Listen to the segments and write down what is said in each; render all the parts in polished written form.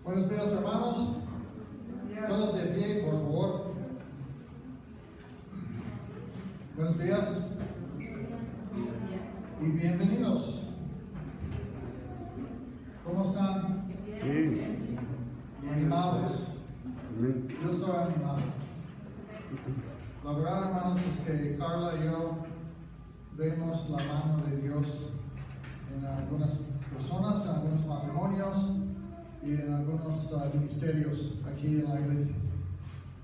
Buenos días, hermanos. Todos de pie, por favor. Buenos días y bienvenidos. ¿Cómo están? Bien. Animados. Yo estoy animado. La verdad, hermanos, es que Carla y yo vemos la mano de Dios en algunas personas, en algunos matrimonios y en algunos ministerios aquí en la iglesia.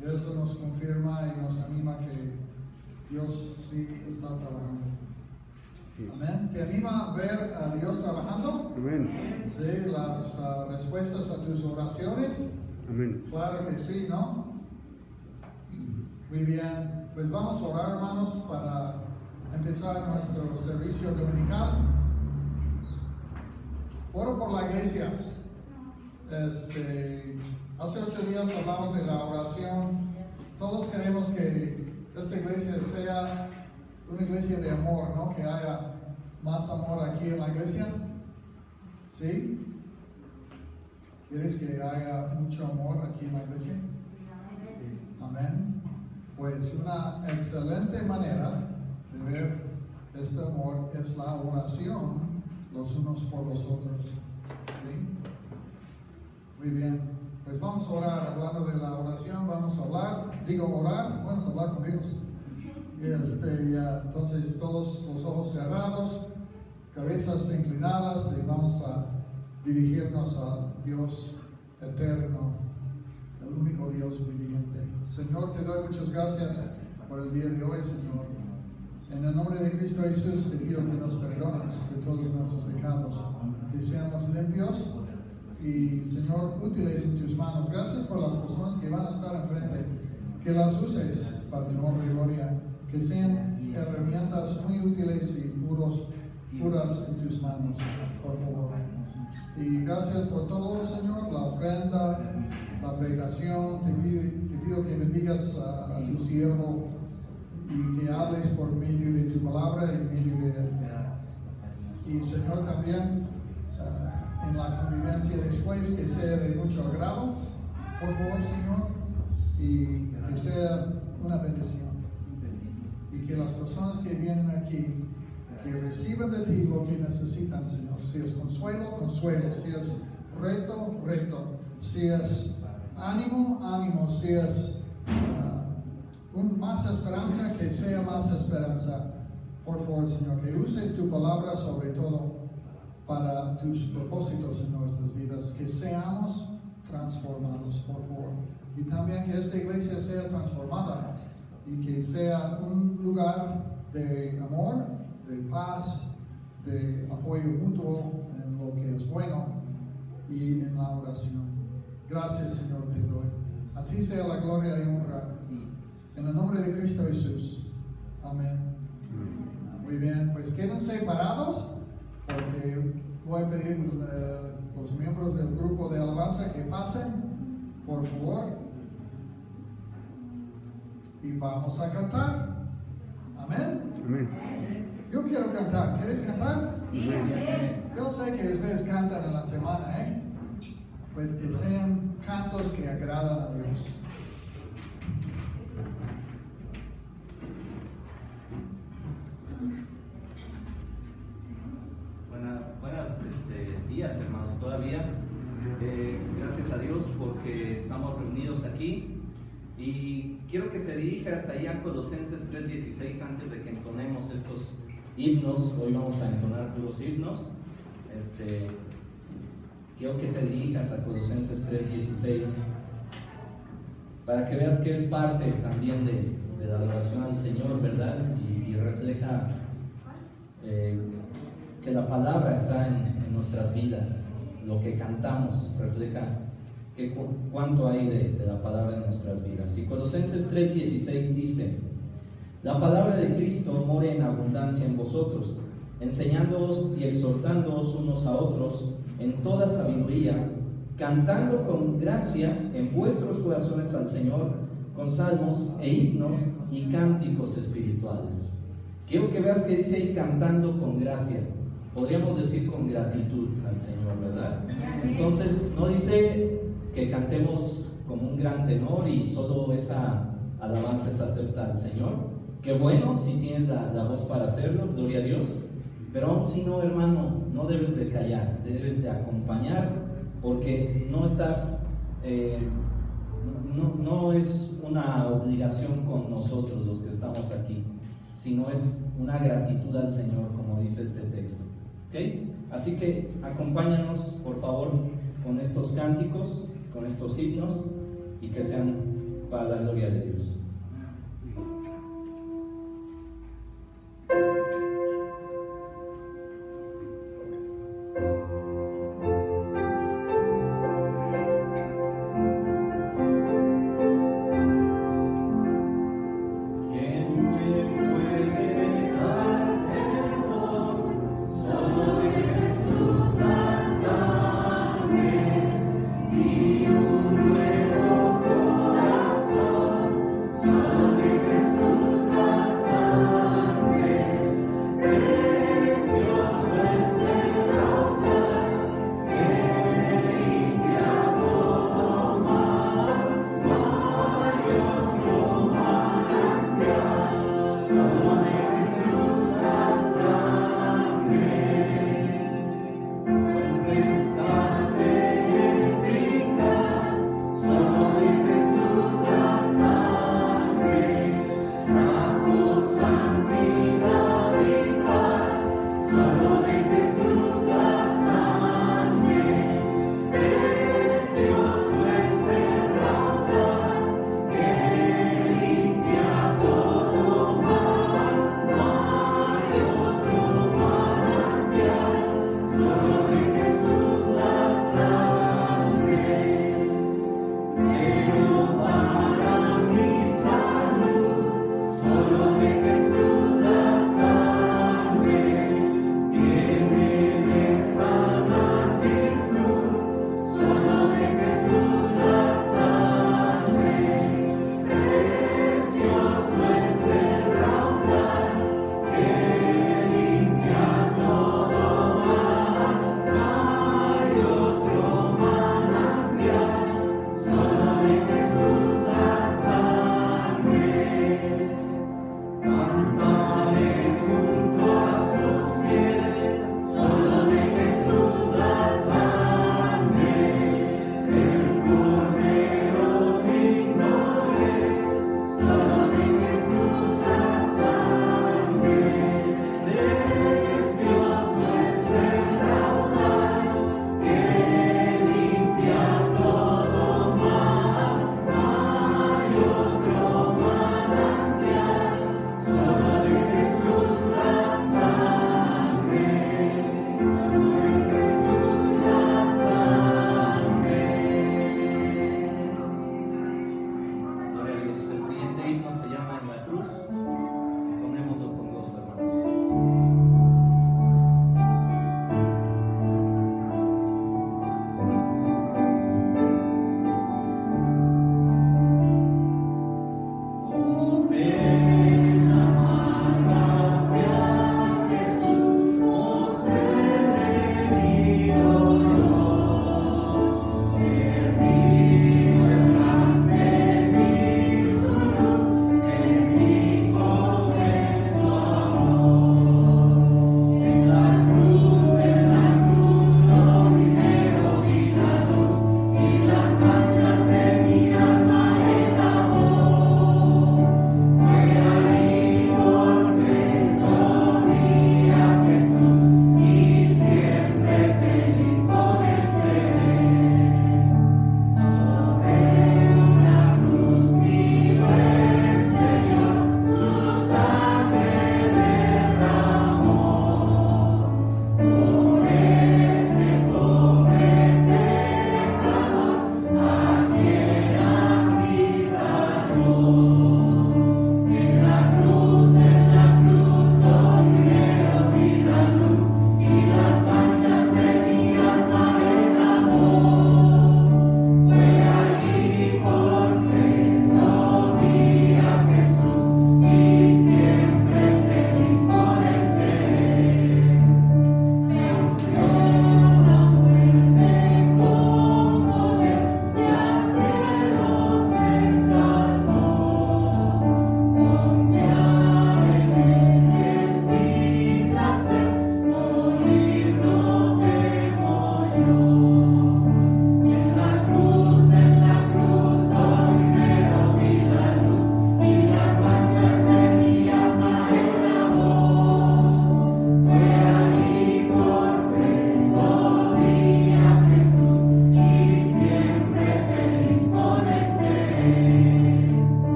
Y eso nos confirma y nos anima que Dios sí está trabajando. Amén. ¿Te anima a ver a Dios trabajando? Amén. Sí, las respuestas a tus oraciones. Amén. Claro que sí, ¿no? Muy bien. Pues vamos a orar, hermanos, para empezar nuestro servicio dominical. Oro por la iglesia. Hace 8 días hablamos de la oración. Todos queremos que esta iglesia sea una iglesia de amor, ¿no? Que haya más amor aquí en la iglesia. ¿Sí? ¿Quieres que haya mucho amor aquí en la iglesia? Amén. Pues una excelente manera de ver este amor es la oración los unos por los otros. ¿Sí? Muy bien. Pues vamos a orar. Hablando de la oración, vamos a orar, vamos a hablar con Dios. Entonces todos los ojos cerrados, cabezas inclinadas, y vamos a dirigirnos a Dios eterno, el único Dios viviente. Señor, te doy muchas gracias por el día de hoy, Señor. En el nombre de Cristo Jesús te pido que nos perdones de todos nuestros pecados, que seamos limpios y, Señor, útiles en tus manos. Gracias por las personas que van a estar enfrente, que las uses para tu honra y gloria, que sean herramientas muy útiles y puras en tus manos, por favor. Y gracias por todo, Señor, la ofrenda, la predicación. Te pido que bendigas a tu siervo y que hables por medio de tu palabra y medio de él. Y, Señor, también en la convivencia después, que sea de mucho agrado, por favor, Señor, y que sea una bendición. Y que las personas que vienen aquí, que reciban de ti lo que necesitan, Señor. Si es consuelo, consuelo. Si es reto, reto. Si es ánimo, ánimo. Si es más esperanza, que sea más esperanza. Por favor, Señor, que uses tu palabra sobre todo para tus propósitos en nuestras vidas. Que seamos transformados, por favor. Y también que esta iglesia sea transformada y que sea un lugar de amor, de paz, de apoyo mutuo en lo que es bueno y en la oración. Gracias, Señor, te doy. A ti sea la gloria y honra. En el nombre de Cristo Jesús. Amén. Muy bien, pues quédense parados porque voy a pedir a los miembros del grupo de alabanza que pasen, por favor. Y vamos a cantar. Amén. Amén. Yo quiero cantar. ¿Quieres cantar? Sí. Yo sé que ustedes cantan en la semana, ¿eh? Pues que sean cantos que agradan a Dios. Buenos días, hermanos, todavía. Gracias a Dios porque estamos reunidos aquí. Y quiero que te dirijas ahí a Colosenses 3:16 antes de que entonemos estos himnos. Hoy vamos a entonar puros himnos. Quiero que te dirijas a Colosenses 3:16 para que veas que es parte también de la adoración al Señor, ¿verdad? Y refleja que la palabra está en nuestras vidas. Lo que cantamos refleja cuánto hay de la palabra en nuestras vidas. Y Colosenses 3:16 dice: la palabra de Cristo more en abundancia en vosotros, enseñándoos y exhortándoos unos a otros en toda sabiduría, cantando con gracia en vuestros corazones al Señor, con salmos e himnos y cánticos espirituales. Quiero que veas que dice ahí cantando con gracia. Podríamos decir con gratitud al Señor, ¿verdad? Entonces, no dice que cantemos como un gran tenor y solo esa alabanza es acepta al Señor. Qué bueno si tienes la voz para hacerlo, gloria a Dios. Pero aún si no, hermano, no debes de callar, debes de acompañar, porque no estás, no es una obligación con nosotros los que estamos aquí, sino es una gratitud al Señor, como dice este texto. ¿Okay? Así que acompáñanos, por favor, con estos cánticos, con estos himnos, y que sean para la gloria de Dios. Y un nuevo corazón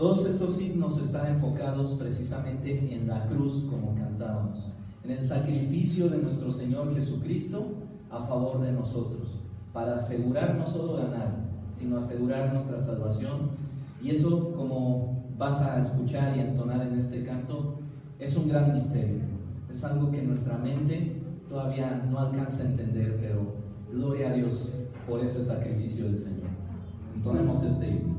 Todos estos himnos están enfocados precisamente en la cruz, como cantábamos, en el sacrificio de nuestro Señor Jesucristo a favor de nosotros, para asegurar no solo ganar, sino asegurar nuestra salvación. Y eso, como vas a escuchar y a entonar en este canto, es un gran misterio. Es algo que nuestra mente todavía no alcanza a entender, pero gloria a Dios por ese sacrificio del Señor. Entonemos este himno.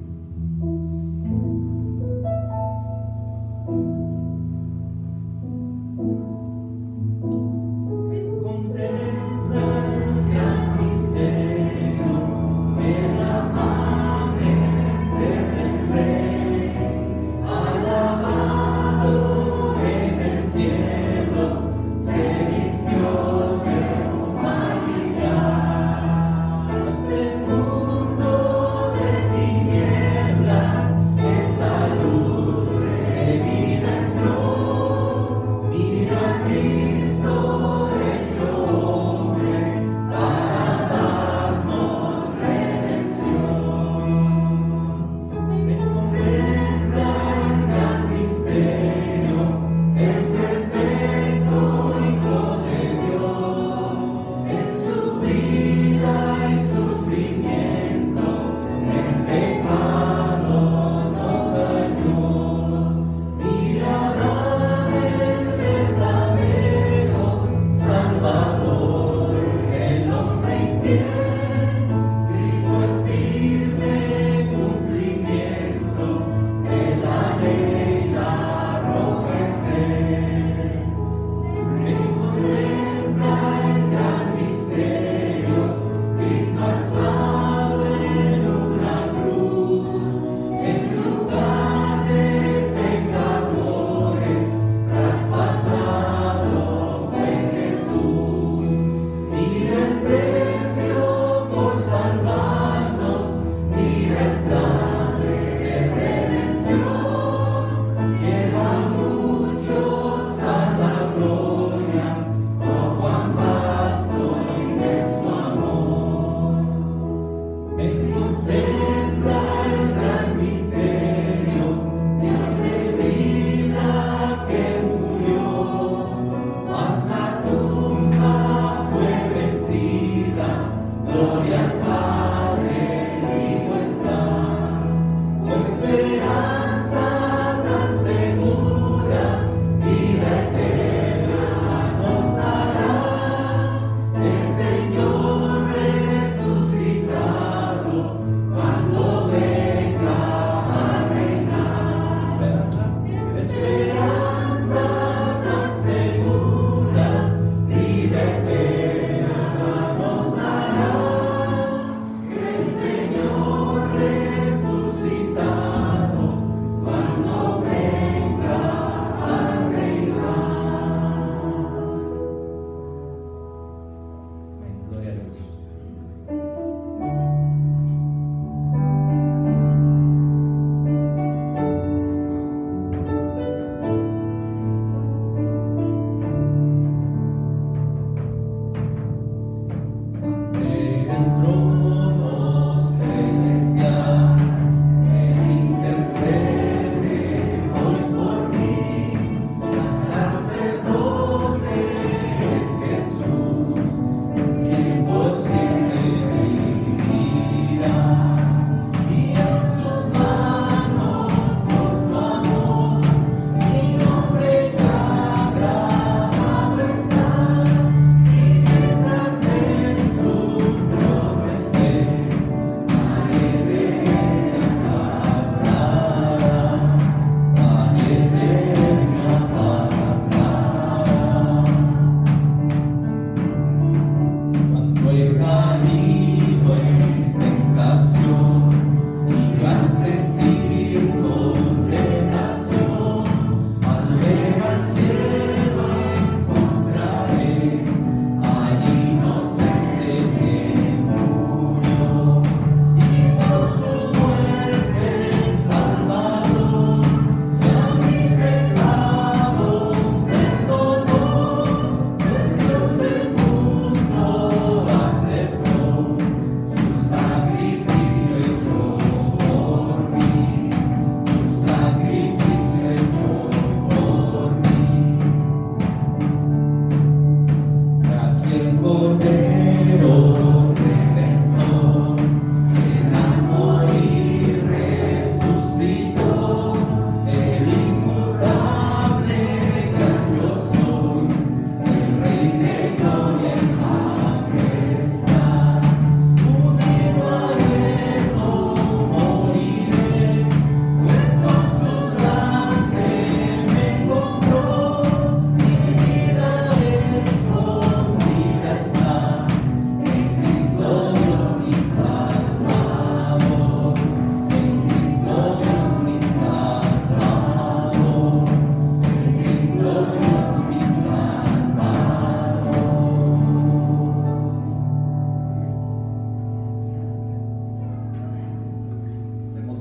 Mundo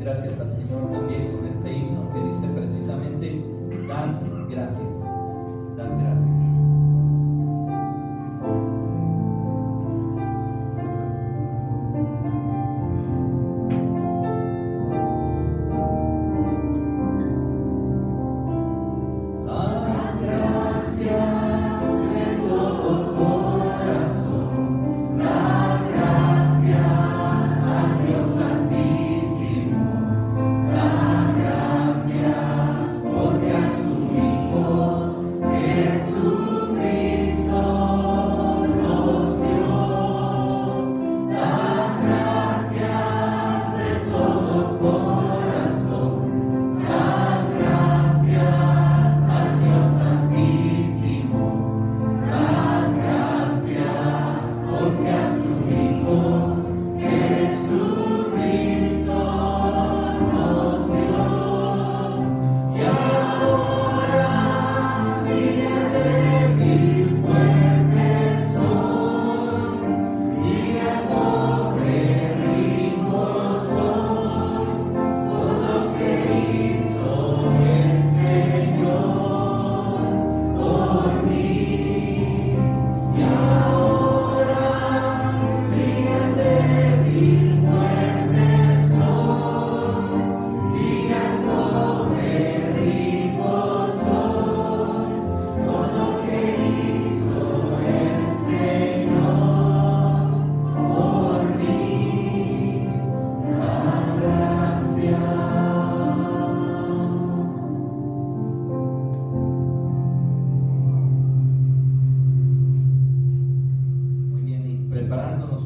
gracias al Señor también con este himno que dice precisamente, dad gracias, dad gracias.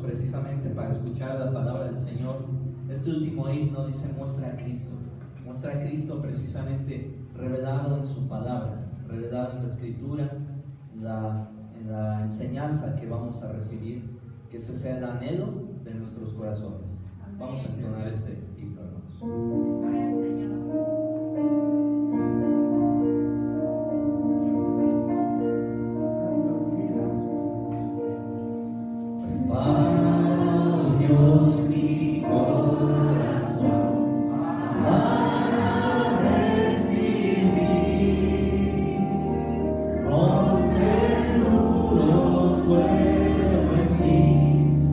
Precisamente para escuchar la palabra del Señor, este último himno dice muestra a Cristo precisamente revelado en su palabra, revelado en la Escritura, en la enseñanza que vamos a recibir, que ese sea el anhelo de nuestros corazones. Vamos a entonar este himno, hermanos. Dios mi corazón para recibir, rompe el nudo suelo en mí,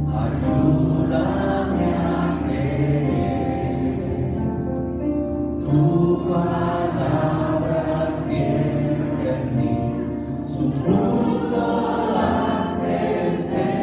ayúdame a creer, tu palabra siempre en mí, su fruto haz crecer.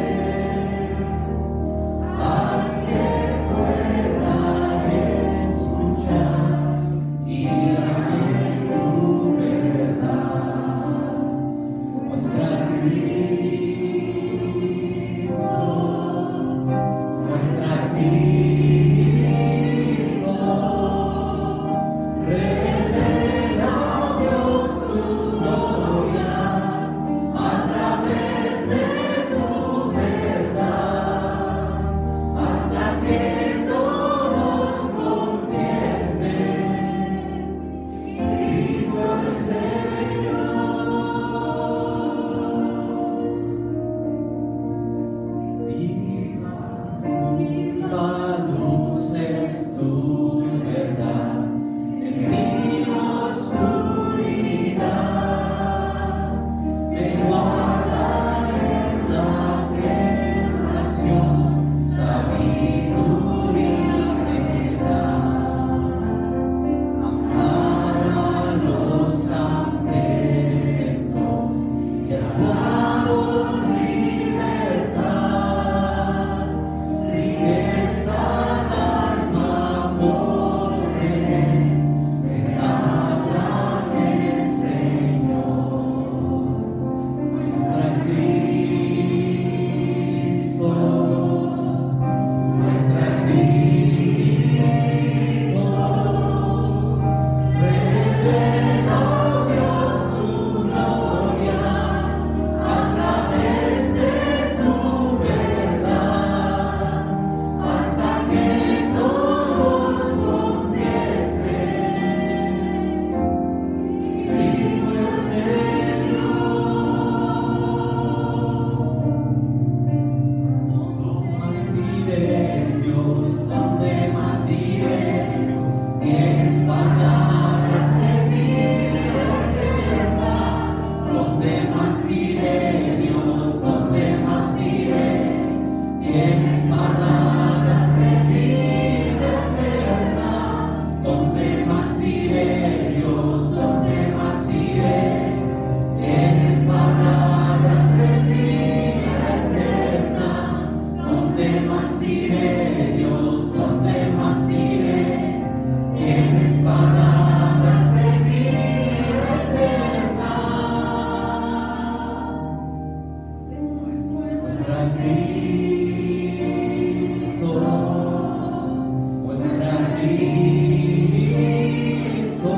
Cristo,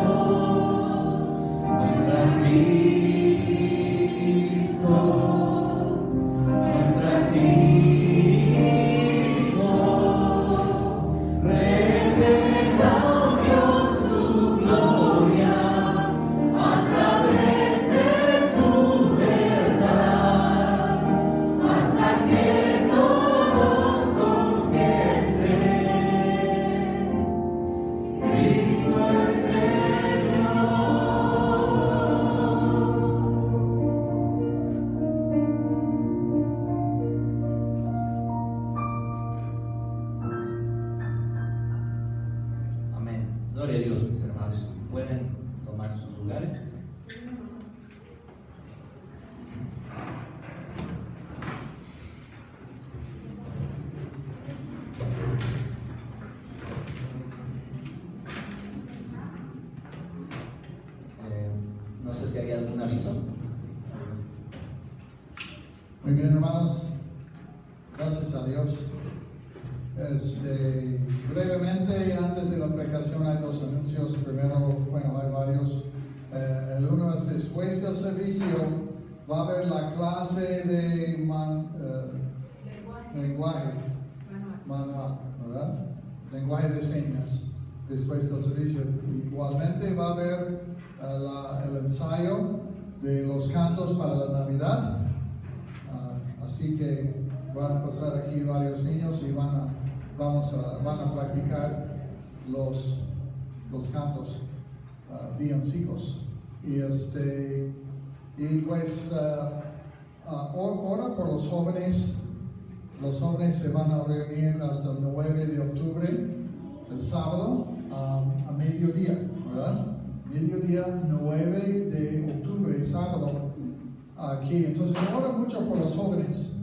nuestra Cristo, nuestra Cristo, revela, oh Dios, tu gloria a través de tu verdad, hasta que todos confiesen, Cristo es Señor. Amén. Gloria a Dios, mis hermanos. Pueden tomar sus lugares. No sé si hay algún aviso. Muy bien, hermanos. Gracias a Dios. Brevemente, antes de la predicación hay dos anuncios. Primero, bueno, hay varios. El uno es después del servicio va a haber la clase de lenguaje manual, ¿verdad? Lenguaje de señas después del servicio. Igualmente va a haber el ensayo de los cantos para la Navidad. Así que van a pasar aquí varios niños y van a practicar los cantos villancicos. Y pues ora por los jóvenes. Los jóvenes se van a reunir hasta el 9 de octubre, el sábado, a mediodía, ¿verdad? Mediodía 9 de octubre, sábado, aquí. Entonces ora mucho por los jóvenes,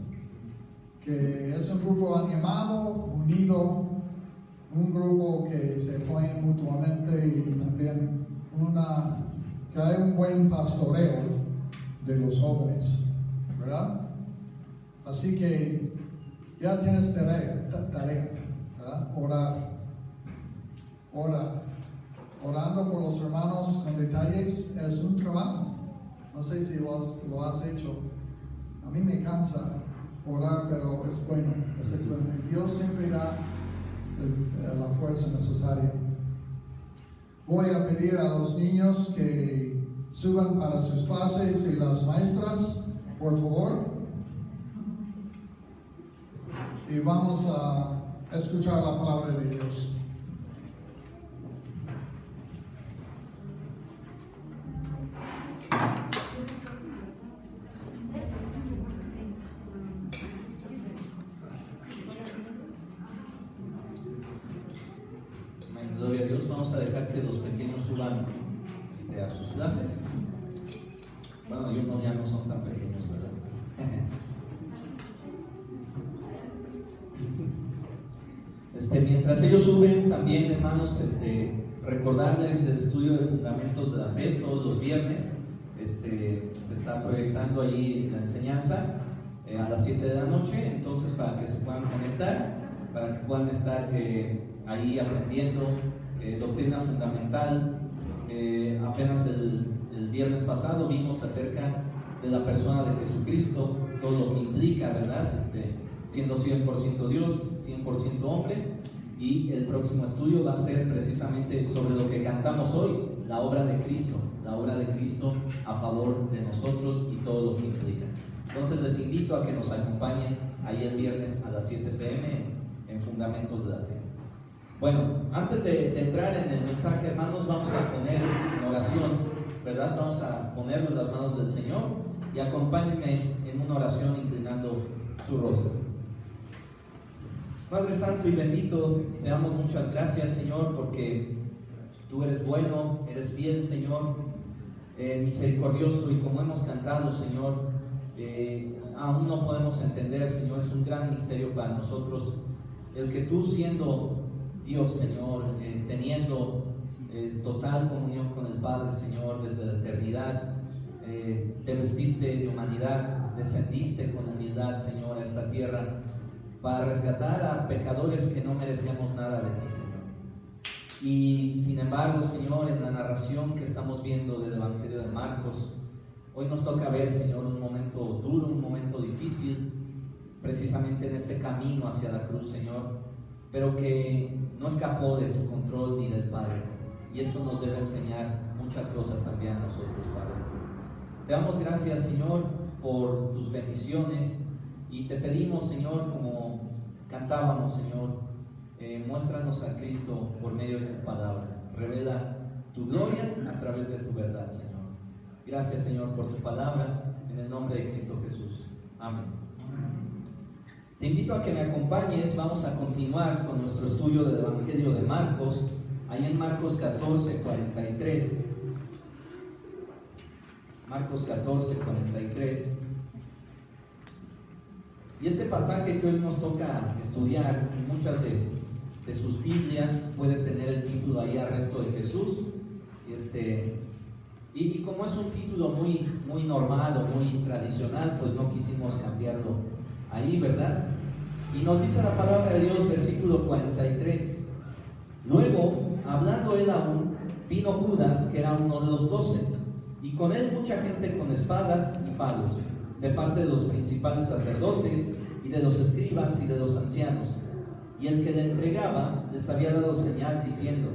que es un grupo animado, unido, un grupo que se apoya mutuamente y también que hay un buen pastoreo de los jóvenes, ¿verdad? Así que ya tienes tarea, ¿verdad? Orando por los hermanos con detalles es un trabajo. No sé si lo has hecho. A mí me cansa orar, pero es bueno, es excelente. Dios siempre da la fuerza necesaria. Voy a pedir a los niños que suban para sus clases y las maestras, por favor. Y vamos a escuchar la palabra de Dios. Gloria a Dios. Vamos a dejar que los pequeños suban a sus clases. Bueno, y unos ya no son tan pequeños, ¿verdad? Mientras ellos suben, también, hermanos, recordarles del estudio de fundamentos de la fe todos los viernes. Se está proyectando allí la enseñanza a las 7 de la noche, entonces para que se puedan conectar, para que puedan estar ahí aprendiendo doctrina fundamental. Apenas el viernes pasado vimos acerca de la persona de Jesucristo, todo lo que implica, ¿verdad? Siendo 100% Dios, 100% hombre. Y el próximo estudio va a ser precisamente sobre lo que cantamos hoy, la obra de Cristo a favor de nosotros y todo lo que implica. Entonces les invito a que nos acompañen ahí el viernes a las 7 p.m. en Fundamentos de la Fe. Bueno, antes de entrar en el mensaje, hermanos, vamos a poner en oración, ¿verdad? Vamos a ponerlo en las manos del Señor y acompáñenme en una oración inclinando su rostro. Padre Santo y bendito, te damos muchas gracias, Señor, porque tú eres bueno, eres fiel, Señor, misericordioso, y como hemos cantado, Señor, aún no podemos entender, Señor, es un gran misterio para nosotros el que tú, siendo Dios, Señor, teniendo total comunión con el Padre, Señor, desde la eternidad, te vestiste de humanidad, descendiste con humildad, Señor, a esta tierra para rescatar a pecadores que no merecíamos nada de ti, Señor. Y sin embargo, Señor, en la narración que estamos viendo del Evangelio de Marcos, hoy nos toca ver, Señor, un momento duro, un momento difícil, precisamente en este camino hacia la cruz, Señor, pero que no escapó de tu control ni del Padre. Y esto nos debe enseñar muchas cosas también a nosotros, Padre. Te damos gracias, Señor, por tus bendiciones y te pedimos, Señor, como cantábamos, Señor, muéstranos a Cristo por medio de tu palabra. Revela tu gloria a través de tu verdad, Señor. Gracias, Señor, por tu palabra, en el nombre de Cristo Jesús. Amén. Te invito a que me acompañes. Vamos a continuar con nuestro estudio del Evangelio de Marcos, ahí en Marcos 14, 43. Marcos 14, 43. Y este pasaje que hoy nos toca estudiar, en muchas de sus Biblias puede tener el título ahí, Arresto de Jesús. Y como es un título muy normal o muy tradicional, pues no quisimos cambiarlo ahí, ¿verdad? Y nos dice la palabra de Dios, versículo 43. Luego, hablando él aún, vino Judas, que era uno de los 12, y con él mucha gente con espadas y palos, de parte de los principales sacerdotes y de los escribas y de los ancianos. Y el que le entregaba les había dado señal diciendo: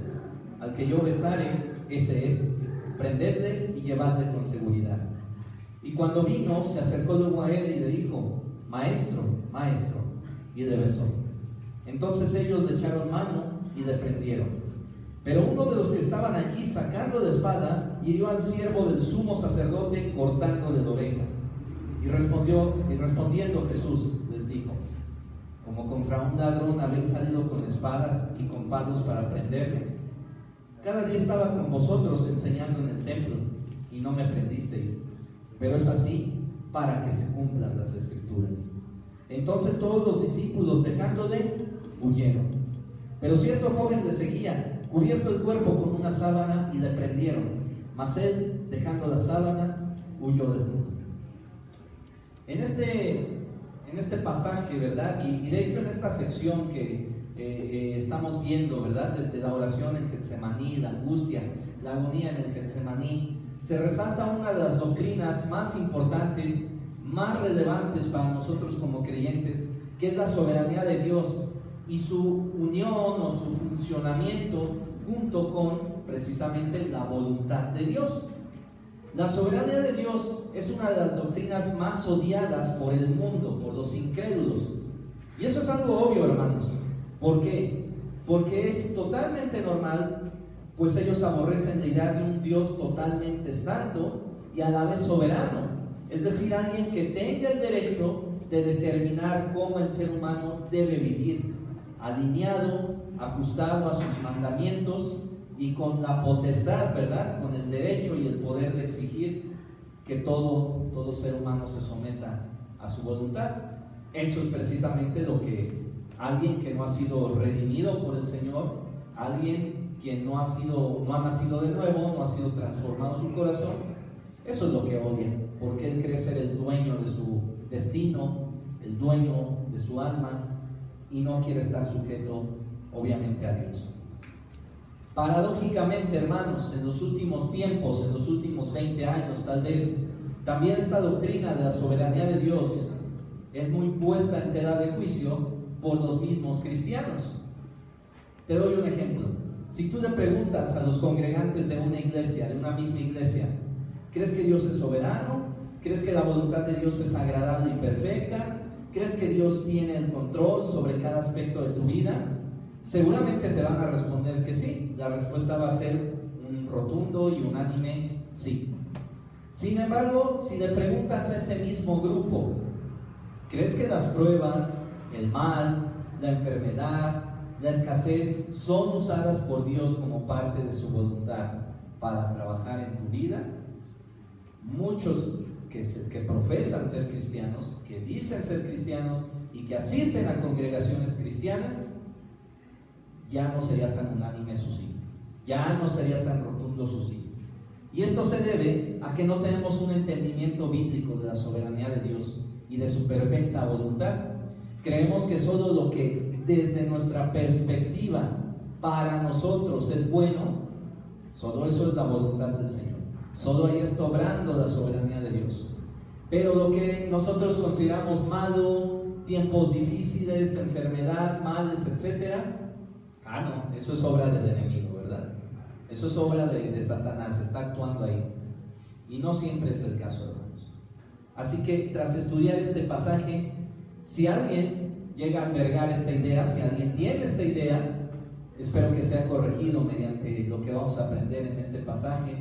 al que yo besare, ese es, prendedle y llevadle con seguridad. Y cuando vino, se acercó luego a él y le dijo: Maestro, maestro, y le besó. Entonces ellos le echaron mano y le prendieron. Pero uno de los que estaban allí, sacando la espada, hirió al siervo del sumo sacerdote, cortándole la oreja. Y respondiendo Jesús les dijo: como contra un ladrón habéis salido con espadas y con palos para prenderme. Cada día estaba con vosotros enseñando en el templo, y no me prendisteis. Pero es así para que se cumplan las Escrituras. Entonces todos los discípulos, dejándole, huyeron. Pero cierto joven le seguía, cubierto el cuerpo con una sábana, y le prendieron. Mas él, dejando la sábana, huyó desnudo. En este pasaje, ¿verdad? Y de hecho en esta sección que estamos viendo, ¿verdad? Desde la oración en Getsemaní, la angustia, la agonía en el Getsemaní, se resalta una de las doctrinas más importantes, más relevantes para nosotros como creyentes, que es la soberanía de Dios y su unión o su funcionamiento junto con precisamente la voluntad de Dios. La soberanía de Dios es una de las doctrinas más odiadas por el mundo, por los incrédulos. Y eso es algo obvio, hermanos. ¿Por qué? Porque es totalmente normal, pues ellos aborrecen la idea de un Dios totalmente santo y a la vez soberano. Es decir, alguien que tenga el derecho de determinar cómo el ser humano debe vivir, alineado, ajustado a sus mandamientos y con la potestad, ¿verdad? Con el derecho y el poder de exigir que todo ser humano se someta a su voluntad. Eso es precisamente lo que alguien que no ha sido redimido por el Señor, alguien que no ha nacido de nuevo, no ha sido transformado su corazón, eso es lo que odia, porque él cree ser el dueño de su destino, el dueño de su alma, y no quiere estar sujeto, obviamente, a Dios. Paradójicamente, hermanos, en los últimos tiempos, en los últimos 20 años tal vez, también esta doctrina de la soberanía de Dios es muy puesta en tela de juicio por los mismos cristianos. Te doy un ejemplo. Si tú le preguntas a los congregantes de una iglesia, de una misma iglesia, ¿crees que Dios es soberano? ¿Crees que la voluntad de Dios es agradable y perfecta? ¿Crees que Dios tiene el control sobre cada aspecto de tu vida? Seguramente te van a responder que sí. La respuesta va a ser un rotundo y unánime sí. Sin embargo, si le preguntas a ese mismo grupo, ¿crees que las pruebas, el mal, la enfermedad, la escasez son usadas por Dios como parte de su voluntad para trabajar en tu vida? Muchos que profesan ser cristianos, que dicen ser cristianos y que asisten a congregaciones cristianas, ya no sería tan unánime su sí, ya no sería tan rotundo su sí. Y esto se debe a que no tenemos un entendimiento bíblico de la soberanía de Dios y de su perfecta voluntad. Creemos que solo lo que desde nuestra perspectiva para nosotros es bueno, solo eso es la voluntad del Señor. Solo ahí está obrando la soberanía de Dios. Pero lo que nosotros consideramos malo, tiempos difíciles, enfermedad, males, etc. No, eso es obra del enemigo, ¿verdad? Eso es obra de Satanás, está actuando ahí. Y no siempre es el caso, hermanos. Así que tras estudiar este pasaje, si alguien llega a albergar esta idea, si alguien tiene esta idea, espero que sea corregido mediante lo que vamos a aprender en este pasaje.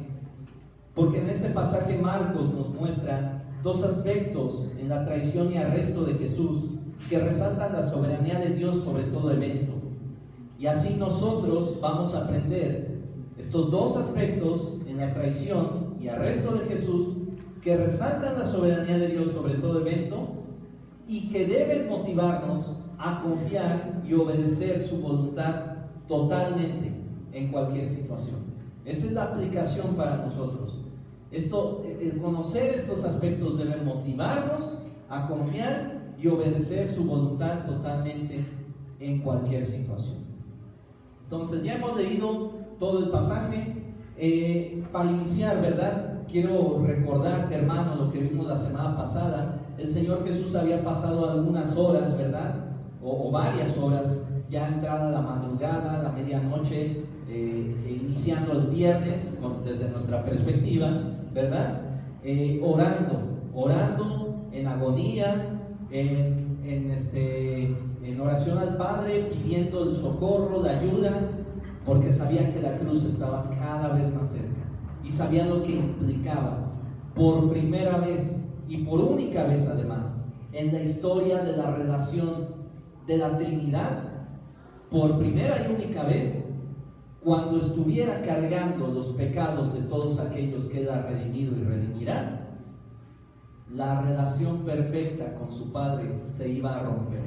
Porque en este pasaje Marcos nos muestra dos aspectos en la traición y arresto de Jesús que resaltan la soberanía de Dios sobre todo evento. Y así nosotros vamos a aprender estos dos aspectos en la traición y arresto de Jesús que resaltan la soberanía de Dios sobre todo evento y que deben motivarnos a confiar y obedecer su voluntad totalmente en cualquier situación. Esa es la aplicación para nosotros. El conocer estos aspectos debe motivarnos a confiar y obedecer su voluntad totalmente en cualquier situación. Entonces ya hemos leído todo el pasaje. Para iniciar, ¿verdad? Quiero recordarte, hermano, lo que vimos la semana pasada. El Señor Jesús había pasado algunas horas, ¿verdad? O varias horas, ya entrada la madrugada, la medianoche, iniciando el viernes, desde nuestra perspectiva, ¿verdad? Orando en agonía, en oración al Padre, pidiendo el socorro, la ayuda, porque sabía que la cruz estaba cada vez más cerca y sabía lo que implicaba por primera vez y por única vez además en la historia de la relación de la Trinidad, por primera y única vez, cuando estuviera cargando los pecados de todos aquellos que Él ha redimido y redimirá, la relación perfecta con su Padre se iba a romper.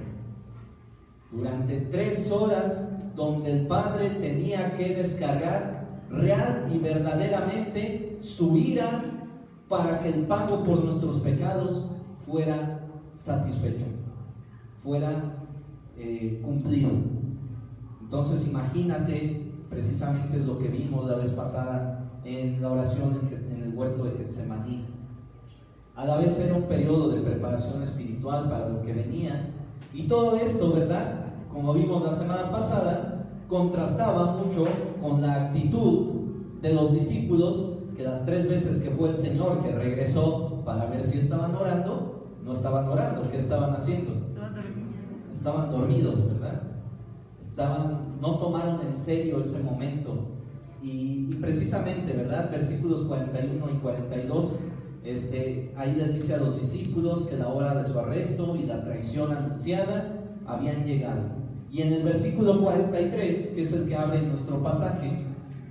Durante 3 horas donde el Padre tenía que descargar real y verdaderamente su ira para que el pago por nuestros pecados fuera satisfecho, fuera cumplido. Entonces imagínate, precisamente es lo que vimos la vez pasada en la oración en el huerto de Getsemaní. A la vez era un periodo de preparación espiritual para lo que venía, y todo esto, ¿verdad?, como vimos la semana pasada, contrastaba mucho con la actitud de los discípulos, que las 3 veces que fue el Señor que regresó para ver si estaban orando, no estaban orando. ¿Qué estaban haciendo? Estaban dormidos, ¿verdad? No tomaron en serio ese momento. Y precisamente, ¿verdad? Versículos 41 y 42, ahí les dice a los discípulos que la hora de su arresto y la traición anunciada habían llegado. Y en el versículo 43, que es el que abre nuestro pasaje,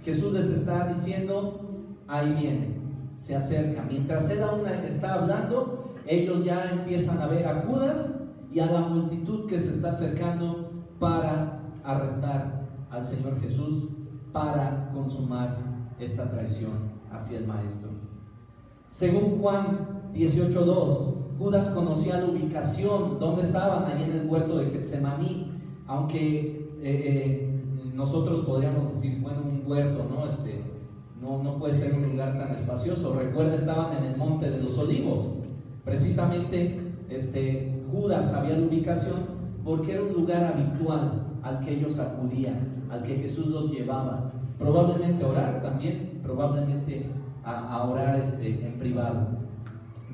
Jesús les está diciendo: ahí viene, se acerca. Mientras Él aún está hablando, ellos ya empiezan a ver a Judas y a la multitud que se está acercando para arrestar al Señor Jesús, para consumar esta traición hacia el Maestro. Según Juan 18:2, Judas conocía la ubicación, donde estaban, ahí en el huerto de Getsemaní, aunque nosotros podríamos decir, bueno, un huerto, no puede ser un lugar tan espacioso. Recuerda, estaban en el monte de los Olivos. Precisamente Judas sabía la ubicación porque era un lugar habitual al que ellos acudían, al que Jesús los llevaba, probablemente a orar también, probablemente a orar en privado.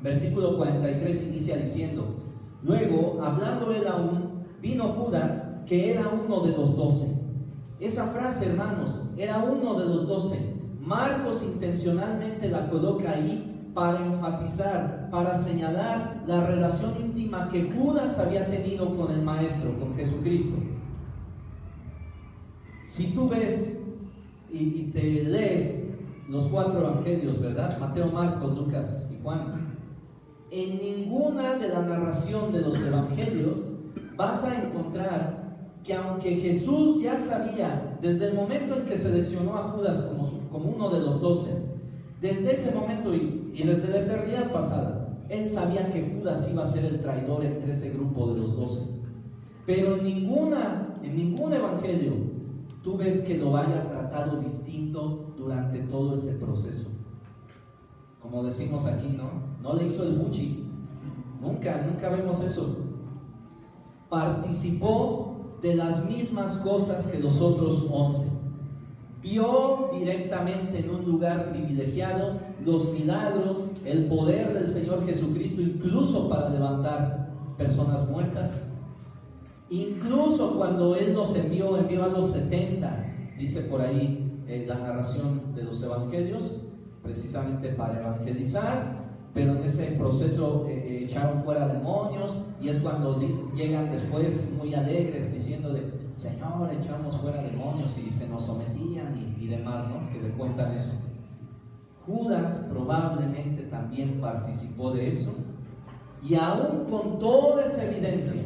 Versículo 43 inicia diciendo: luego, hablando él aún, vino Judas, que era uno de los 12. Esa frase, hermanos, era uno de los 12. Marcos intencionalmente la coloca ahí para enfatizar, para señalar la relación íntima que Judas había tenido con el Maestro, con Jesucristo. Si tú ves y te lees los 4 evangelios, ¿verdad? Mateo, Marcos, Lucas y Juan, en ninguna de la narración de los evangelios vas a encontrar que, aunque Jesús ya sabía desde el momento en que seleccionó a Judas como uno de los 12, desde ese momento y desde la eternidad pasada, Él sabía que Judas iba a ser el traidor entre ese grupo de los 12. Pero en ningún evangelio tú ves que lo haya tratado distinto durante todo ese proceso. Como decimos aquí, no le hizo el buchi. Nunca vemos eso. Participó de las mismas cosas que los otros 11. Vio directamente en un lugar privilegiado los milagros, el poder del Señor Jesucristo, incluso para levantar personas muertas. Incluso cuando Él los envió a los 70, dice por ahí la narración de los evangelios, precisamente para evangelizar, pero en ese proceso echaron fuera demonios, y es cuando llegan después muy alegres diciéndole: Señor, echamos fuera demonios, y se nos sometían y demás, ¿no? Que le cuentan eso. Judas probablemente también participó de eso, y aún con toda esa evidencia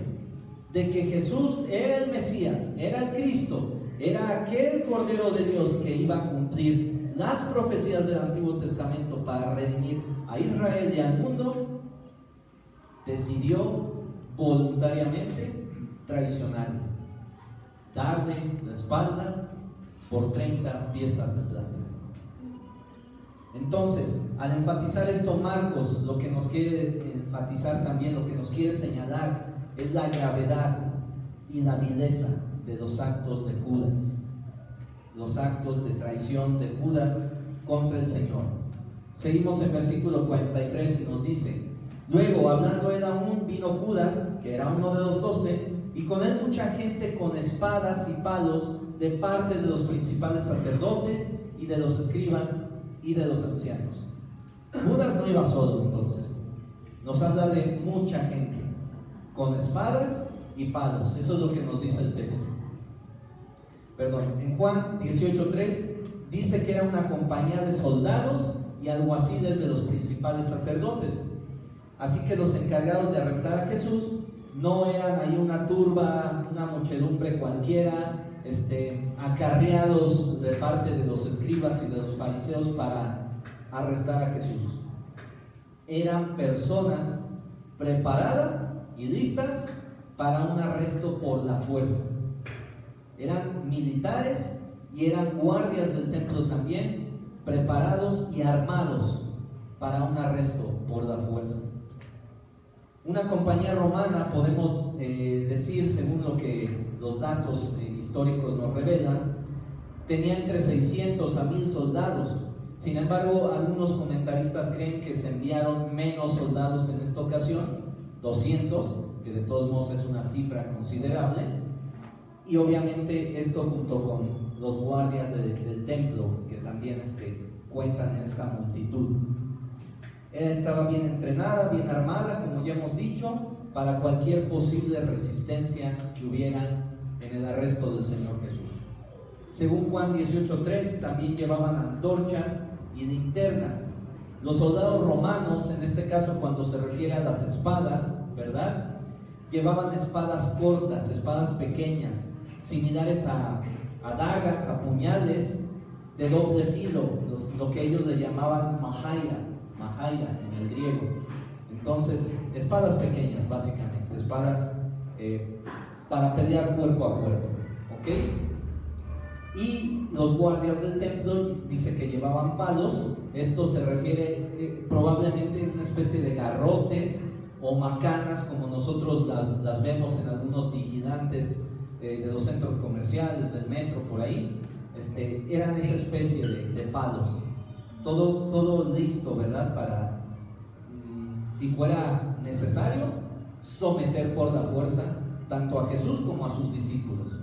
de que Jesús era el Mesías, era el Cristo, era aquel Cordero de Dios que iba a cumplir las profecías del Antiguo Testamento para redimir a Israel y al mundo, decidió voluntariamente traicionarle, darle la espalda por 30 piezas de plata. Entonces, al enfatizar esto, Marcos lo que nos quiere enfatizar también, lo que nos quiere señalar, es la gravedad y la vileza de los actos de Judas, los actos de traición de Judas contra el Señor. Seguimos en versículo 43 y nos dice: luego, hablando él aún, vino Judas, que era uno de los 12, y con él mucha gente con espadas y palos de parte de los principales sacerdotes y de los escribas y de los ancianos. Judas no iba solo, entonces. Nos habla de mucha gente con espadas y palos. Eso es lo que nos dice el texto. En Juan 18:3 dice que era una compañía de soldados y alguaciles de los principales sacerdotes. Así que los encargados de arrestar a Jesús no eran ahí una turba, una muchedumbre cualquiera, acarreados de parte de los escribas y de los fariseos para arrestar a Jesús. Eran personas preparadas y listas para un arresto por la fuerza. Eran militares y eran guardias del templo también, preparados y armados para un arresto por la fuerza. Una compañía romana, podemos decir, según lo que los datos históricos nos revelan, tenía entre 600 a 1000 soldados. Sin embargo, algunos comentaristas creen que se enviaron menos soldados en esta ocasión, 200, que de todos modos es una cifra considerable, y obviamente esto junto con los guardias del templo, que también cuentan en esta multitud. Ella estaba bien entrenada, bien armada, como ya hemos dicho, para cualquier posible resistencia que hubiera en el arresto del Señor Jesús. Según Juan 18:3, también llevaban antorchas y linternas. Los soldados romanos, en este caso cuando se refiere a las espadas, ¿verdad?, llevaban espadas cortas, espadas pequeñas, similares a dagas, a puñales de doble filo, lo que ellos le llamaban mahaira en el griego. Entonces, espadas pequeñas, básicamente, espadas para pelear cuerpo a cuerpo, ¿ok? Y los guardias del templo dice que llevaban palos. Esto se refiere probablemente a una especie de garrotes o macanas, como nosotros las vemos en algunos vigilantes de los centros comerciales, del metro, por ahí. Eran esa especie de palos, todo listo, ¿verdad?, para si fuera necesario someter por la fuerza tanto a Jesús como a sus discípulos.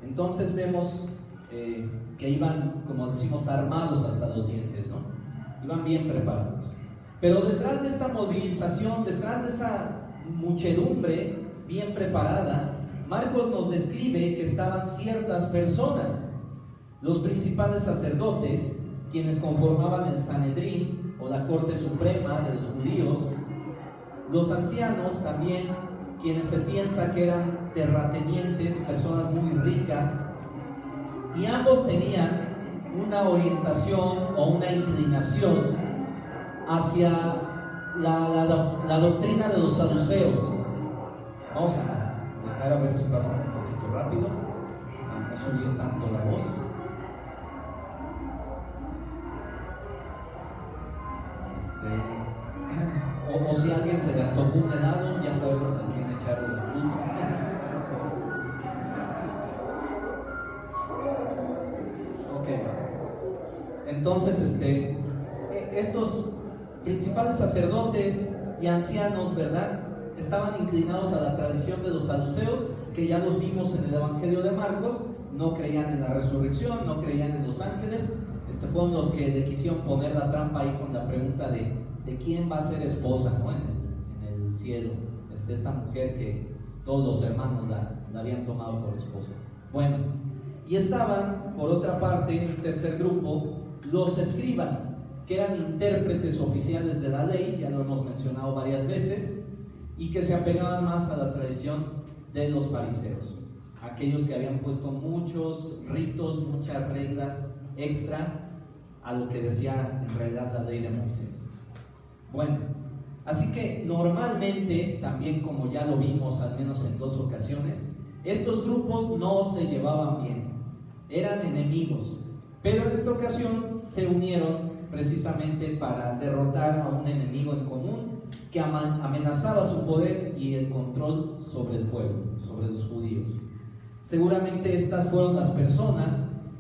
Entonces vemos que iban, como decimos, armados hasta los dientes, ¿no? Iban bien preparados. Pero detrás de esta movilización, detrás de esa muchedumbre bien preparada, Marcos nos describe que estaban ciertas personas, los principales sacerdotes, quienes conformaban el Sanedrín o la Corte Suprema de los judíos, los ancianos también, quienes se piensa que eran terratenientes, personas muy ricas, y ambos tenían una orientación o una inclinación hacia la doctrina de los saduceos. Vamos a dejar a ver si pasa un poquito rápido. no subir tanto la voz. O si a alguien se le antojó un helado, ya sabemos a quién echarle la culpa. Ok. Entonces, estos principales sacerdotes y ancianos, ¿verdad?, estaban inclinados a la tradición de los saduceos, que ya los vimos en el Evangelio de Marcos. No creían en la resurrección, no creían en los ángeles. Fueron los que le quisieron poner la trampa ahí con la pregunta de quién va a ser esposa, ¿no?, en el cielo. Esta mujer que todos los hermanos la habían tomado por esposa. Bueno, y estaban, por otra parte, en el tercer grupo, los escribas, que eran intérpretes oficiales de la ley, ya lo hemos mencionado varias veces, y que se apegaban más a la tradición de los fariseos, aquellos que habían puesto muchos ritos, muchas reglas extra a lo que decía en realidad la ley de Moisés. Bueno, así que normalmente, también como ya lo vimos al menos en 2 ocasiones, estos grupos no se llevaban bien, eran enemigos, pero en esta ocasión se unieron precisamente para derrotar a un enemigo en común que amenazaba su poder y el control sobre el pueblo, sobre los judíos. Seguramente estas fueron las personas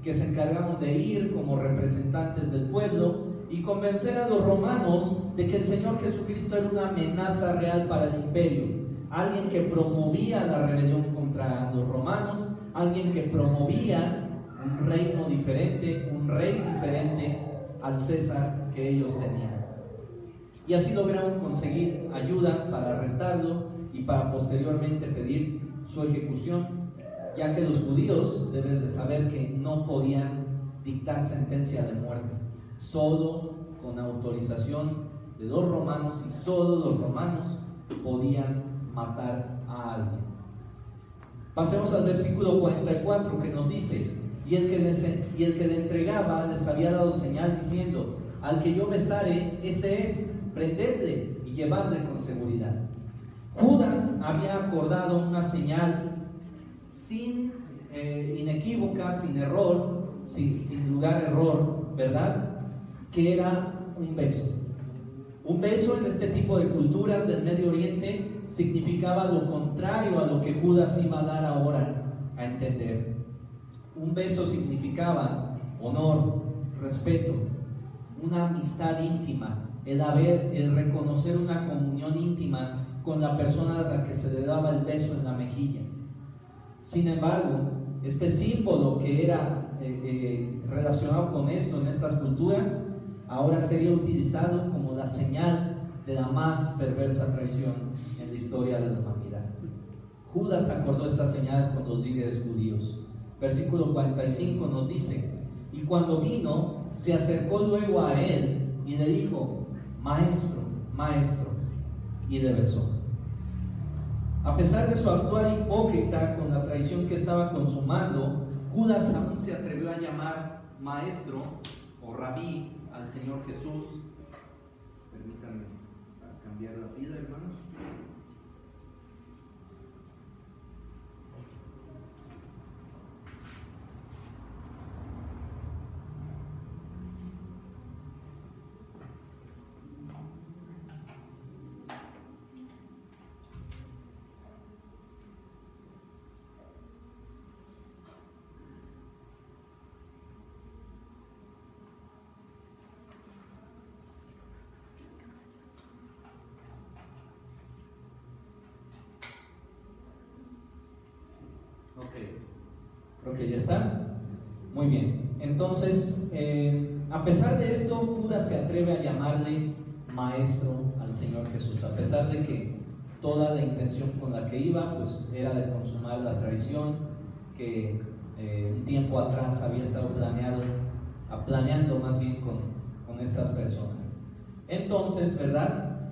que se encargaron de ir como representantes del pueblo y convencer a los romanos de que el Señor Jesucristo era una amenaza real para el imperio, alguien que promovía la rebelión contra los romanos, alguien que promovía un reino diferente, un rey diferente al César que ellos tenían. Y así lograron conseguir ayuda para arrestarlo y para posteriormente pedir su ejecución, ya que los judíos, debes de saber que no podían dictar sentencia de muerte, solo con autorización de los romanos, y solo los romanos podían matar a alguien. Pasemos al versículo 44, que nos dice: y el que le entregaba les había dado señal diciendo: al que yo besare, ese es, prendedle y llevadle con seguridad. Judas había acordado una señal inequívoca, sin error, sin lugar a error, ¿verdad?, que era un beso. Un beso en este tipo de culturas del Medio Oriente significaba lo contrario a lo que Judas iba a dar ahora a entender. Un beso significaba honor, respeto, una amistad íntima, el reconocer una comunión íntima con la persona a la que se le daba el beso en la mejilla. Sin embargo, este símbolo que era relacionado con esto en estas culturas, ahora sería utilizado como la señal de la más perversa traición en la historia de la humanidad. Judas acordó esta señal con los líderes judíos. Versículo 45 nos dice: y cuando vino, se acercó luego a él y le dijo: maestro, maestro, y le besó. A pesar de su actuar hipócrita con la traición que estaba consumando, Judas aún se atrevió a llamar maestro o rabí al Señor Jesús. Permítanme cambiar la fila, hermanos. Creo que ya está. Muy bien. Entonces, a pesar de esto, Judas se atreve a llamarle maestro al Señor Jesús, a pesar de que toda la intención con la que iba, pues, era de consumar la traición que un tiempo atrás había estado planeando más bien con estas personas. Entonces, ¿verdad?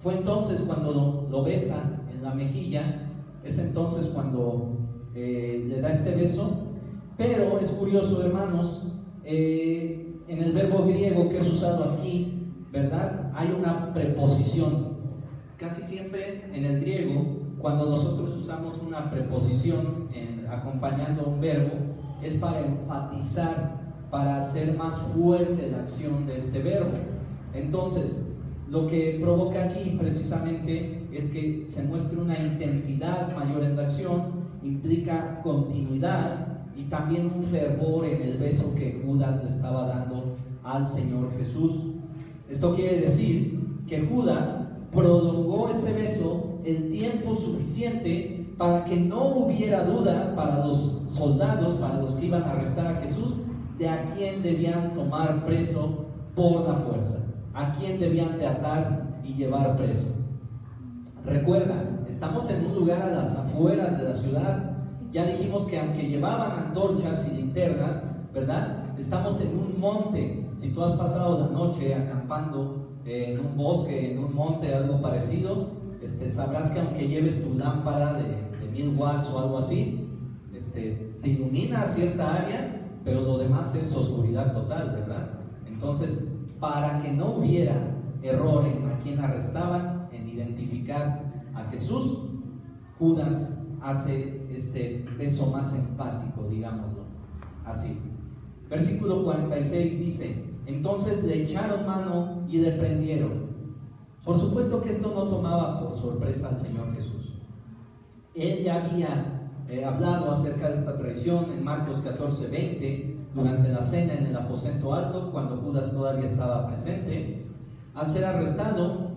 Fue entonces cuando lo besa en la mejilla. Es entonces cuando le da este beso. Pero es curioso, hermanos, en el verbo griego que es usado aquí, ¿verdad?, hay una preposición. Casi siempre en el griego, cuando nosotros usamos una preposición en acompañando un verbo, es para enfatizar, para hacer más fuerte la acción de este verbo. Entonces, lo que provoca aquí precisamente es que se muestre una intensidad mayor en la acción, implica continuidad y también un fervor en el beso que Judas le estaba dando al Señor Jesús. Esto quiere decir que Judas prolongó ese beso el tiempo suficiente para que no hubiera duda para los soldados, para los que iban a arrestar a Jesús, de a quién debían tomar preso por la fuerza, a quién debían de atar y llevar preso. Recuerda, estamos en un lugar a las afueras de la ciudad. Ya dijimos que aunque llevaban antorchas y linternas, ¿verdad? Estamos en un monte. Si tú has pasado la noche acampando en un bosque, en un monte, algo parecido, sabrás que aunque lleves tu lámpara de 1000 watts o algo así, te ilumina cierta área, pero lo demás es oscuridad total, ¿verdad? Entonces, para que no hubiera error en a quién arrestaban, en identificar a Jesús, Judas hace este beso más enfático, digámoslo así. Versículo 46 dice: entonces le echaron mano y le prendieron. Por supuesto que esto no tomaba por sorpresa al Señor Jesús. Él ya había hablado acerca de esta traición en Marcos 14:20, durante la cena en el aposento alto, cuando Judas todavía estaba presente. Al ser arrestado,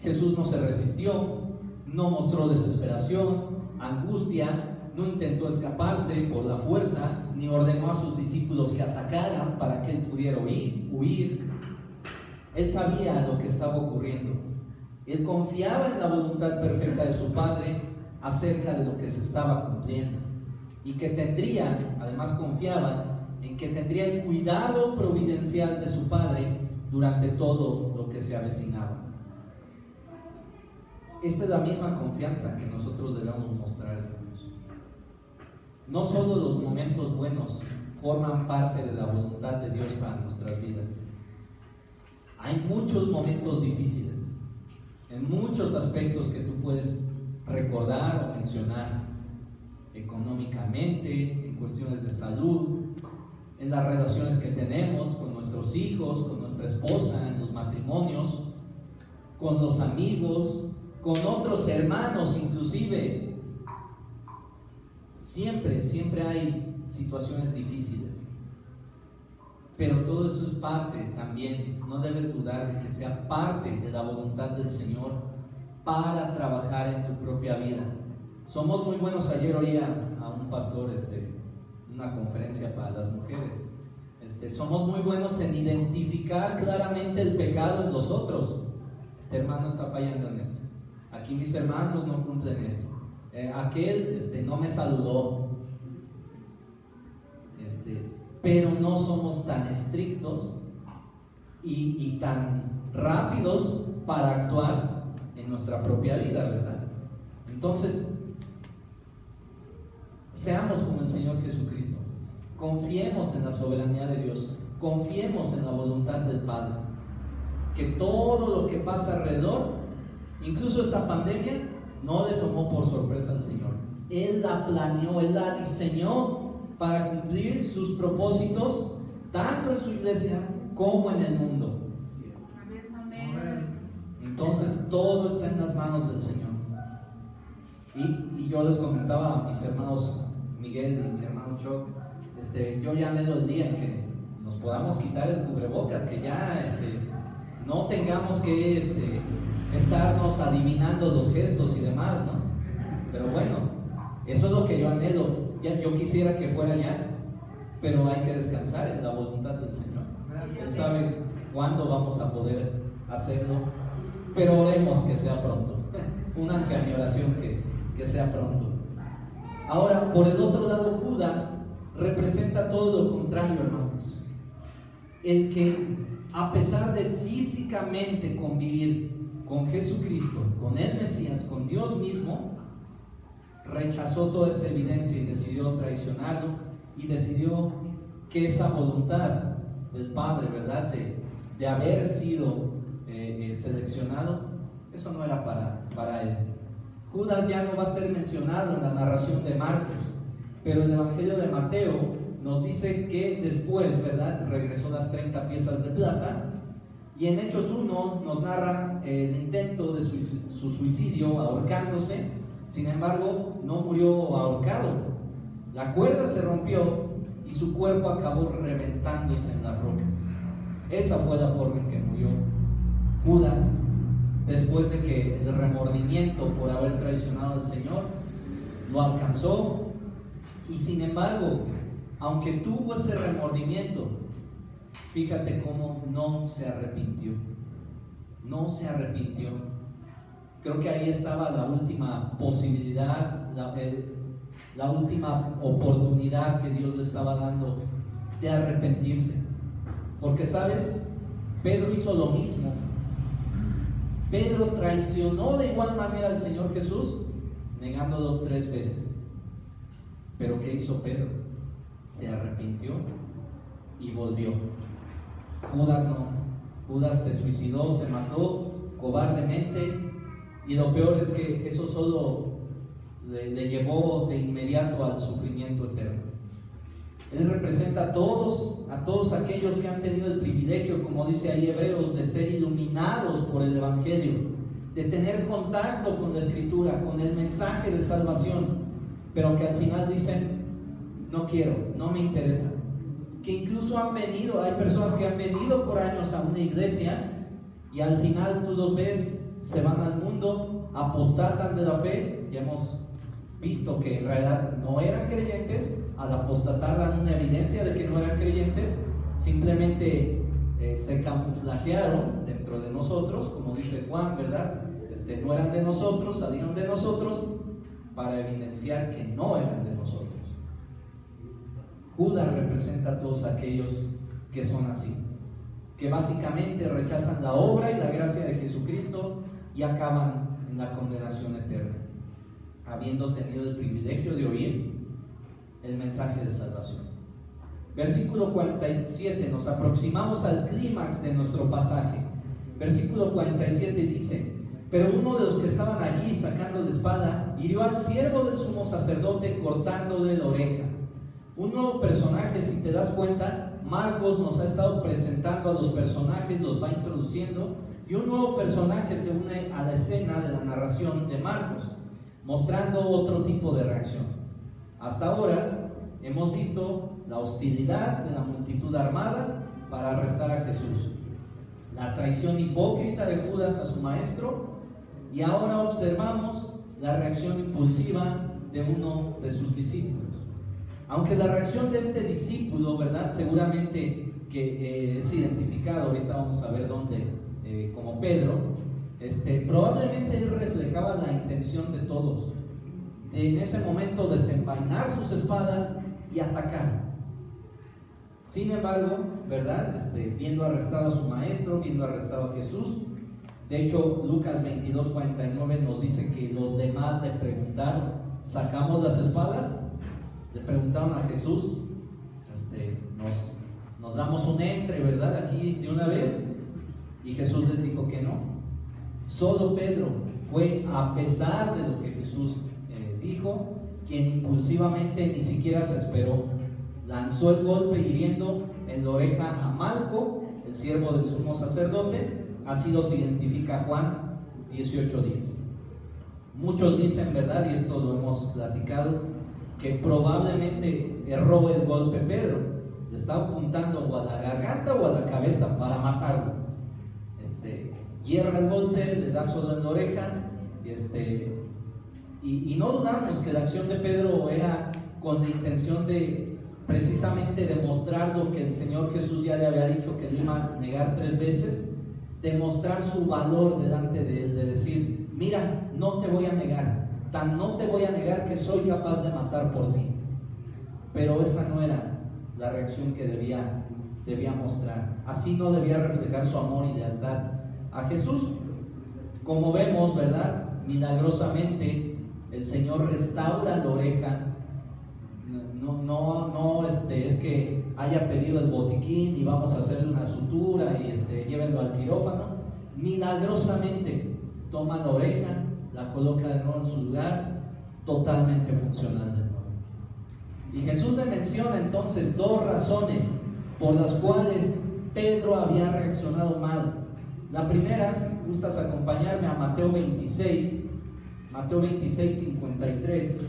Jesús no se resistió, no mostró desesperación, angustia, no intentó escaparse por la fuerza, ni ordenó a sus discípulos que atacaran para que él pudiera huir. Él sabía lo que estaba ocurriendo. Él confiaba en la voluntad perfecta de su Padre acerca de lo que se estaba cumpliendo, y que tendría, además confiaba en que tendría el cuidado providencial de su Padre durante todo lo que se avecinaba. Esta es la misma confianza que nosotros debemos mostrar en Dios. No solo los momentos buenos forman parte de la voluntad de Dios para nuestras vidas. Hay muchos momentos difíciles, en muchos aspectos que tú puedes recordar o mencionar, económicamente, en cuestiones de salud, en las relaciones que tenemos con nuestros hijos, con nuestra esposa, en los matrimonios, con los amigos, con otros hermanos inclusive. Siempre hay situaciones difíciles, pero todo eso es parte también, no debes dudar de que sea parte de la voluntad del Señor para trabajar en tu propia vida. Somos muy buenos. Ayer oía a un pastor una conferencia para las mujeres. Somos muy buenos en identificar claramente el pecado en los otros. Este hermano está fallando en esto. Aquí mis hermanos no cumplen esto. Aquel no me saludó. Pero no somos tan estrictos y tan rápidos para actuar en nuestra propia vida, ¿verdad? Entonces, seamos como el Señor Jesucristo. Confiemos en la soberanía de Dios. Confiemos en la voluntad del Padre. Que todo lo que pasa alrededor, incluso esta pandemia, no le tomó por sorpresa al Señor. Él la planeó, Él la diseñó para cumplir sus propósitos, tanto en su iglesia como en el mundo. Entonces, todo está en las manos del Señor. Y yo les comentaba a mis hermanos Miguel y mi hermano Choc, yo ya anhelo el día en que nos podamos quitar el cubrebocas, que ya no tengamos que estarnos adivinando los gestos y demás, ¿no? Pero bueno, eso es lo que yo anhelo. Yo quisiera que fuera ya, pero hay que descansar en la voluntad del Señor. Él sabe cuándo vamos a poder hacerlo, pero oremos que sea pronto. Únanse a mi oración que sea pronto. Ahora, por el otro lado, Judas representa todo lo contrario, hermanos. El que, a pesar de físicamente convivir con Jesucristo, con el Mesías, con Dios mismo, rechazó toda esa evidencia y decidió traicionarlo, y decidió que esa voluntad del Padre, ¿verdad?, de haber sido seleccionado, eso no era para él. Judas ya no va a ser mencionado en la narración de Marcos, pero el Evangelio de Mateo nos dice que después, ¿verdad?, regresó las 30 piezas de plata. Y en Hechos 1 nos narra el intento de su suicidio ahorcándose. Sin embargo, no murió ahorcado. La cuerda se rompió y su cuerpo acabó reventándose en las rocas. Esa fue la forma en que murió Judas, después de que el remordimiento por haber traicionado al Señor lo alcanzó. Y sin embargo, aunque tuvo ese remordimiento, fíjate cómo no se arrepintió. No se arrepintió. Creo que ahí estaba la última posibilidad, la última oportunidad que Dios le estaba dando de arrepentirse. Porque, ¿sabes? Pedro hizo lo mismo. Pedro traicionó de igual manera al Señor Jesús, negándolo 3 veces. Pero ¿qué hizo Pedro? Se arrepintió y volvió. Judas no. Judas se suicidó, se mató cobardemente, y lo peor es que eso solo le llevó de inmediato al sufrimiento eterno. Él representa a todos aquellos que han tenido el privilegio, como dice ahí Hebreos, de ser iluminados por el Evangelio, de tener contacto con la Escritura, con el mensaje de salvación, pero que al final dicen: no quiero, no me interesa. Que incluso hay personas que han venido por años a una iglesia y al final tú los ves, se van al mundo, apostatan de la fe. Ya hemos visto que en realidad no eran creyentes. Al apostatar dan una evidencia de que no eran creyentes. Simplemente se camuflajearon dentro de nosotros, como dice Juan, ¿verdad? No eran de nosotros, salieron de nosotros para evidenciar que no eran de nosotros. Judas representa a todos aquellos que son así, que básicamente rechazan la obra y la gracia de Jesucristo y acaban en la condenación eterna, habiendo tenido el privilegio de oír el mensaje de salvación. Versículo 47, nos aproximamos al clímax de nuestro pasaje. Versículo 47 dice: pero uno de los que estaban allí sacando la espada hirió al siervo del sumo sacerdote cortándole la oreja. Un nuevo personaje, si te das cuenta, Marcos nos ha estado presentando a los personajes, los va introduciendo, y un nuevo personaje se une a la escena de la narración de Marcos, mostrando otro tipo de reacción. Hasta ahora hemos visto la hostilidad de la multitud armada para arrestar a Jesús, la traición hipócrita de Judas a su maestro, y ahora observamos la reacción impulsiva de uno de sus discípulos. Aunque la reacción de este discípulo, ¿verdad?, seguramente que es identificado, ahorita vamos a ver dónde, como Pedro, probablemente él reflejaba la intención de todos, de en ese momento desenvainar sus espadas y atacar. Sin embargo, ¿verdad?, viendo arrestado a su maestro, viendo arrestado a Jesús, de hecho Lucas 22:49 nos dice que los demás le preguntaron: ¿sacamos las espadas? Le preguntaron a Jesús, nos damos un entre, ¿verdad?, aquí de una vez. Y Jesús les dijo que no. Solo Pedro fue, a pesar de lo que Jesús dijo, quien impulsivamente, ni siquiera se esperó, lanzó el golpe hiriendo en la oreja a Malco, el siervo del sumo sacerdote. Así los identifica Juan 18:10. Muchos dicen, ¿verdad?, y esto lo hemos platicado, que probablemente erró el golpe Pedro, le estaba apuntando o a la garganta o a la cabeza para matarlo. Hierra el golpe, le da solo en la oreja, y no dudamos que la acción de Pedro era con la intención de precisamente demostrar lo que el Señor Jesús ya le había dicho, que lo iba a negar 3 veces, demostrar su valor delante de él, de decir: mira, no te voy a negar, tan no te voy a negar que soy capaz de matar por ti. Pero esa no era la reacción que debía mostrar. Así no debía reflejar su amor y lealtad a Jesús. Como vemos, ¿verdad?, milagrosamente el Señor restaura la oreja. No es que haya pedido el botiquín y vamos a hacerle una sutura y llévenlo al quirófano. Milagrosamente toma la oreja, la coloca de nuevo en su lugar, totalmente funcional de nuevo. Y Jesús le menciona entonces dos razones por las cuales Pedro había reaccionado mal. La primera, si gustas acompañarme a Mateo 26, 53.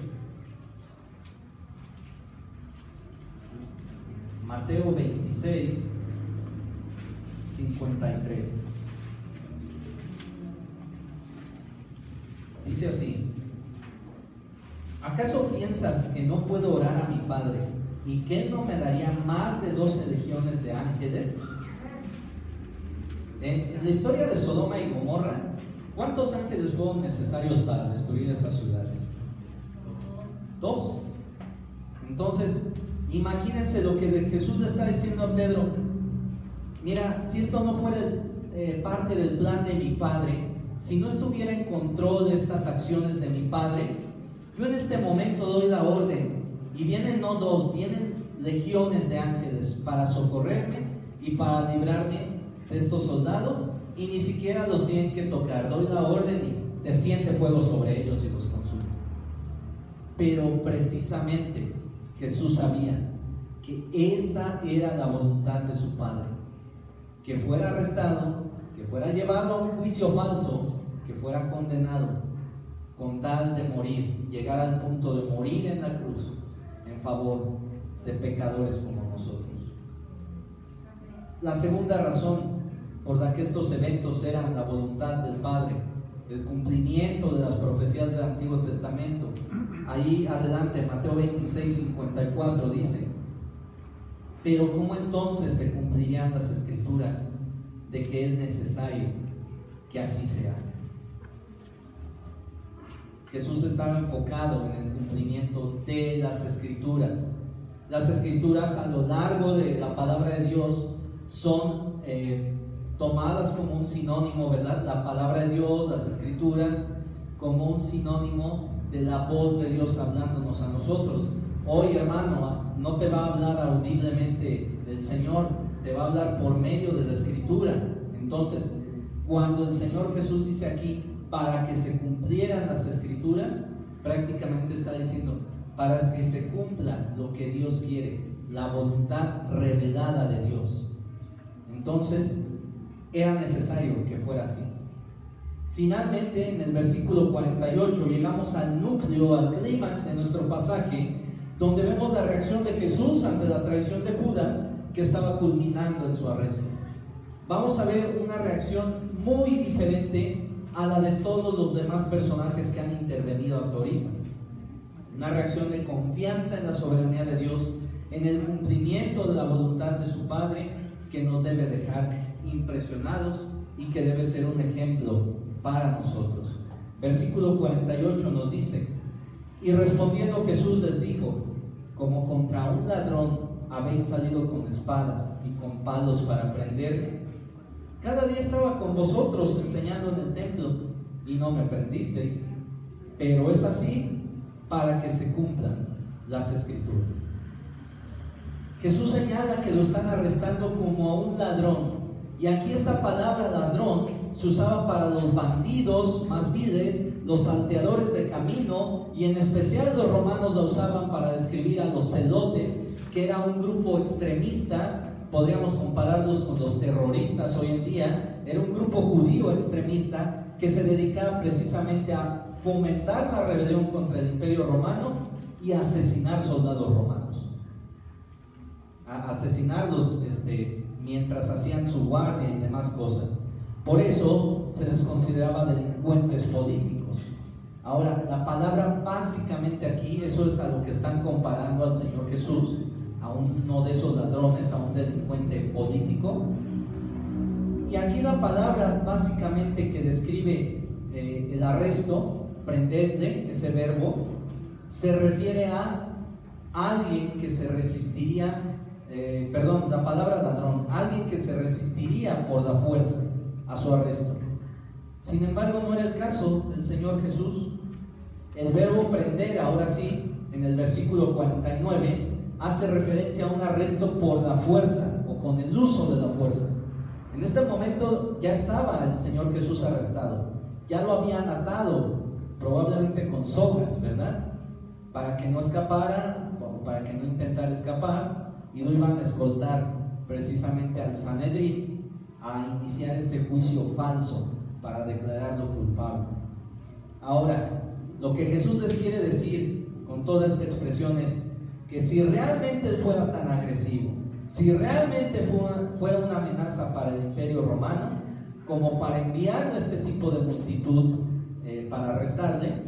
Mateo 26, 53. Dice así: ¿acaso piensas que no puedo orar a mi Padre y que Él no me daría más de 12 legiones de ángeles? En la historia de Sodoma y Gomorra, ¿cuántos ángeles fueron necesarios para destruir esas ciudades? 2. Entonces, imagínense lo que Jesús le está diciendo a Pedro. Mira, si esto no fuera parte del plan de mi Padre, si no estuviera en control de estas acciones de mi Padre, yo en este momento doy la orden y vienen no 2, vienen legiones de ángeles para socorrerme y para librarme de estos soldados, y ni siquiera los tienen que tocar. Doy la orden y desciende fuego sobre ellos y los consume. Pero precisamente Jesús sabía que esta era la voluntad de su Padre, que fuera arrestado, que fuera llevado a un juicio falso, que fuera condenado con tal de morir, llegar al punto de morir en la cruz en favor de pecadores como nosotros. La segunda razón por la que estos eventos eran la voluntad del Padre, el cumplimiento de las profecías del Antiguo Testamento. Ahí adelante, Mateo 26, 54 dice: pero ¿cómo entonces se cumplirían las Escrituras de que es necesario que así sea? Jesús estaba enfocado en el cumplimiento de las Escrituras. Las Escrituras a lo largo de la palabra de Dios son tomadas como un sinónimo, ¿verdad? La palabra de Dios, las Escrituras, como un sinónimo de la voz de Dios hablándonos a nosotros. Hoy, hermano, no te va a hablar audiblemente del Señor, te va a hablar por medio de la Escritura. Entonces, cuando el Señor Jesús dice aquí, para que se cumplieran las Escrituras, prácticamente está diciendo, para que se cumpla lo que Dios quiere, la voluntad revelada de Dios. Entonces, era necesario que fuera así. Finalmente, en el versículo 48, llegamos al núcleo, al clímax de nuestro pasaje, donde vemos la reacción de Jesús ante la traición de Judas, que estaba culminando en su arresto. Vamos a ver una reacción muy diferente a la de todos los demás personajes que han intervenido hasta ahorita. Una reacción de confianza en la soberanía de Dios, en el cumplimiento de la voluntad de su Padre, que nos debe dejar impresionados y que debe ser un ejemplo para nosotros. Versículo 48 nos dice: y respondiendo Jesús les dijo, como contra un ladrón habéis salido con espadas y con palos para prenderme. Cada día estaba con vosotros enseñando en el templo y no me prendisteis, pero es así para que se cumplan las Escrituras. Jesús señala que lo están arrestando como a un ladrón, y aquí esta palabra ladrón se usaba para los bandidos más viles, los salteadores de camino, y en especial los romanos la usaban para describir a los celotes, que era un grupo extremista. Podríamos compararlos con los terroristas hoy en día. Era un grupo judío extremista que se dedicaba precisamente a fomentar la rebelión contra el Imperio Romano y a asesinar soldados romanos, a asesinarlos mientras hacían su guardia y demás cosas. Por eso se les consideraba delincuentes políticos. Ahora, la palabra básicamente aquí, eso es a lo que están comparando al Señor Jesús, a uno de esos ladrones, a un delincuente político. Y aquí la palabra básicamente que describe el arresto, prenderle, ese verbo, se refiere a alguien que se resistiría, la palabra ladrón, alguien que se resistiría por la fuerza a su arresto. Sin embargo, no era el caso del Señor Jesús. El verbo prender, ahora sí, en el versículo 49, hace referencia a un arresto por la fuerza o con el uso de la fuerza. En este momento ya estaba el Señor Jesús arrestado, ya lo habían atado, probablemente con sogas, ¿verdad? Para que no escapara, para que no intentara escapar, y lo iban a escoltar precisamente al Sanedrín a iniciar ese juicio falso para declararlo culpable. Ahora, lo que Jesús les quiere decir con toda esta expresión es que si realmente él fuera tan agresivo, si realmente fuera una amenaza para el Imperio Romano, como para enviar a este tipo de multitud para arrestarle,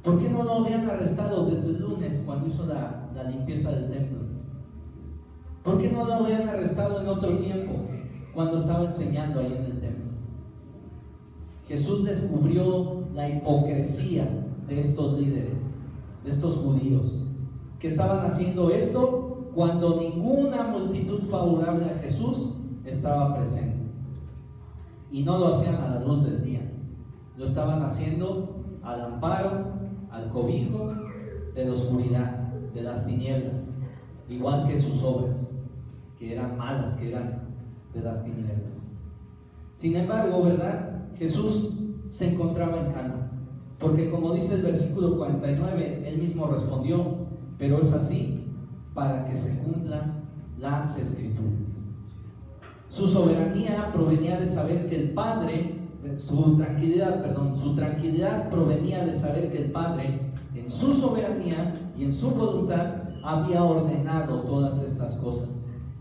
¿por qué no lo habían arrestado desde el lunes cuando hizo la limpieza del templo? ¿Por qué no lo habían arrestado en otro tiempo cuando estaba enseñando ahí en el templo? Jesús descubrió la hipocresía de estos líderes, de estos judíos, que estaban haciendo esto cuando ninguna multitud favorable a Jesús estaba presente. Y no lo hacían a la luz del día, lo estaban haciendo al amparo, al cobijo de la oscuridad, de las tinieblas, igual que sus obras, que eran malas, que eran de las tinieblas. Sin embargo, ¿verdad? Jesús se encontraba en calma, porque como dice el versículo 49, él mismo respondió: pero es así para que se cumplan las Escrituras. Su soberanía provenía de saber que el Padre, su tranquilidad provenía de saber que el Padre, en su soberanía y en su voluntad, había ordenado todas estas cosas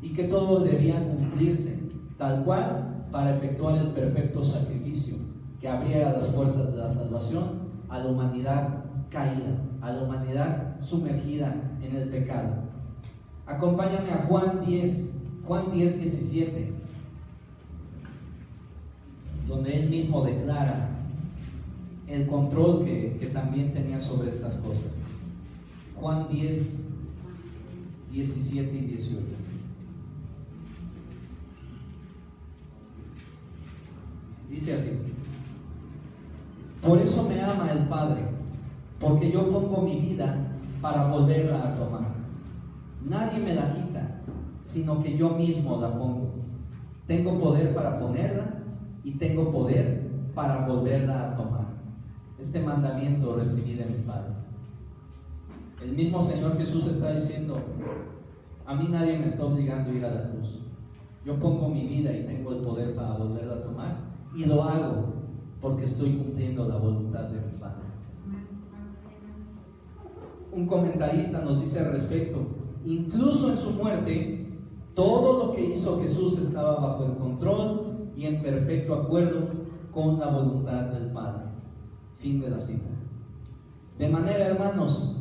y que todo debía cumplirse tal cual para efectuar el perfecto sacrificio que abriera las puertas de la salvación a la humanidad caída, a la humanidad sumergida en el pecado. Acompáñame a Juan 10:17, donde él mismo declara el control que también tenía sobre estas cosas. Juan 10:17 y 18. Dice así: por eso me ama el Padre, porque yo pongo mi vida para volverla a tomar. Nadie me la quita, sino que yo mismo la pongo. Tengo poder para ponerla y tengo poder para volverla a tomar. Este mandamiento recibí de mi Padre. El mismo Señor Jesús está diciendo: a mí nadie me está obligando a ir a la cruz. Yo pongo mi vida y tengo el poder para volverla a tomar, y lo hago porque estoy cumpliendo la voluntad de mi Padre. Un comentarista nos dice al respecto: incluso en su muerte, todo lo que hizo Jesús estaba bajo el control y en perfecto acuerdo con la voluntad del Padre. Fin de la cita. De manera, hermanos,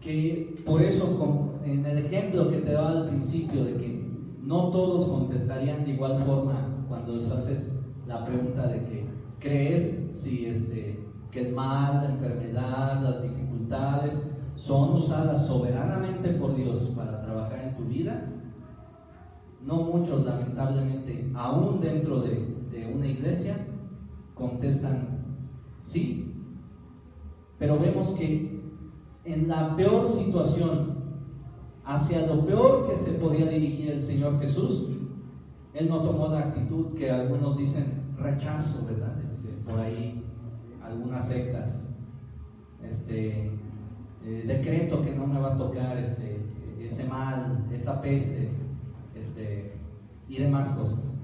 que por eso, en el ejemplo que te daba al principio, de que no todos contestarían de igual forma cuando les haces la pregunta de que crees si que el mal, la enfermedad, las dificultades son usadas soberanamente por Dios para trabajar en tu vida. No muchos, lamentablemente, aún dentro de una iglesia, contestan sí. Pero vemos que en la peor situación, hacia lo peor que se podía dirigir el Señor Jesús, Él no tomó la actitud que algunos dicen rechazo, ¿verdad? Por ahí algunas sectas, decreto que no me va a tocar ese mal, esa peste, y demás cosas.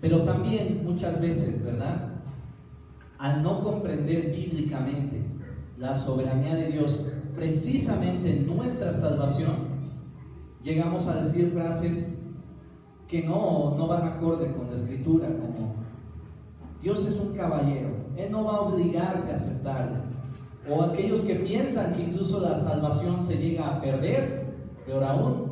Pero también muchas veces, ¿verdad?, al no comprender bíblicamente la soberanía de Dios precisamente en nuestra salvación, llegamos a decir frases que no van acorde con la Escritura, como Dios es un caballero, Él no va a obligarte a aceptarle. O aquellos que piensan que incluso la salvación se llega a perder, peor aún.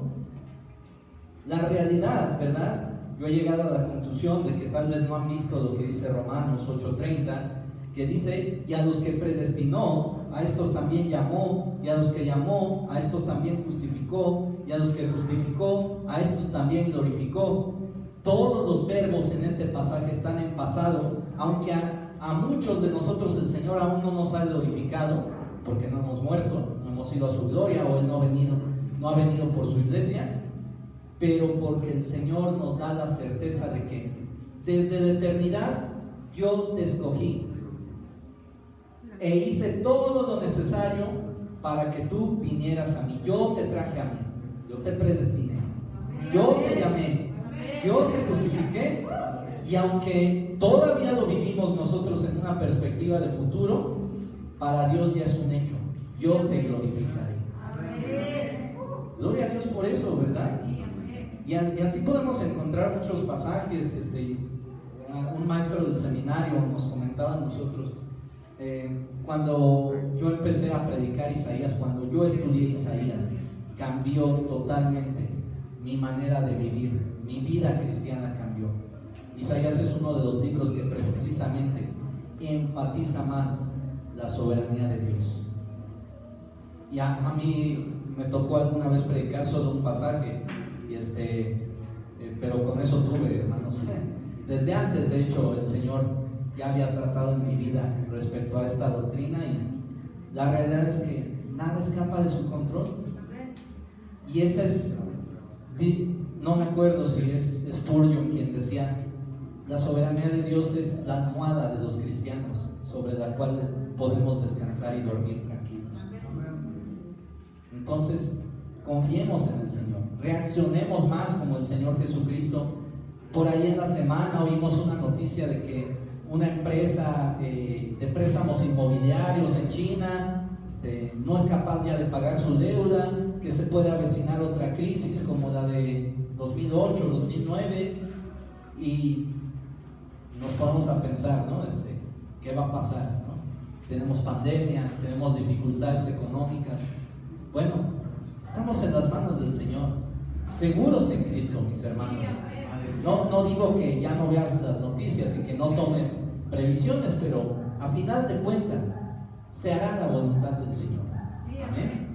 La realidad, ¿verdad? Yo he llegado a la conclusión de que tal vez no han visto lo que dice Romanos 8:30, que dice: y a los que predestinó, a estos también llamó, y a los que llamó, a estos también justificó, y a los que justificó, a estos también glorificó. Todos los verbos en este pasaje están en pasado, aunque a muchos de nosotros el Señor aún no nos ha glorificado, porque no hemos muerto, no hemos ido a su gloria, o Él no ha venido por su iglesia, pero porque el Señor nos da la certeza de que desde la eternidad yo te escogí e hice todo lo necesario para que tú vinieras a mí. Yo te traje a mí, yo te predestiné, yo te llamé, yo te justifiqué. Y aunque todavía lo vivimos nosotros en una perspectiva de futuro, para Dios ya es un hecho. Yo te glorificaré. Gloria a Dios por eso, ¿verdad? Y así podemos encontrar muchos pasajes. Un maestro del seminario nos comentaba a nosotros, cuando yo empecé a predicar Isaías, cuando yo estudié Isaías, cambió totalmente mi manera de vivir, mi vida cristiana cambió. Isaías es uno de los libros que precisamente enfatiza más la soberanía de Dios. Y a mí me tocó alguna vez predicar solo un pasaje, pero con eso tuve, hermanos. Desde antes, de hecho, el Señor ya había tratado en mi vida respecto a esta doctrina, y la realidad es que nada escapa de su control. Y esa es, no me acuerdo si es Spurgeon quien decía, la soberanía de Dios es la almohada de los cristianos sobre la cual podemos descansar y dormir tranquilos. Entonces, confiemos en el Señor, reaccionemos más como el Señor Jesucristo. Por ahí en la semana oímos una noticia de que una empresa de préstamos inmobiliarios en China no es capaz ya de pagar su deuda, que se puede avecinar otra crisis como la de 2008, 2009, y nos ponemos a pensar, ¿no? ¿Qué va a pasar? ¿No? Tenemos pandemia, tenemos dificultades económicas. Bueno, estamos en las manos del Señor, seguros en Cristo, mis hermanos. No digo que ya no veas las noticias y que no tomes previsiones, pero a final de cuentas se hará la voluntad del Señor. Amén.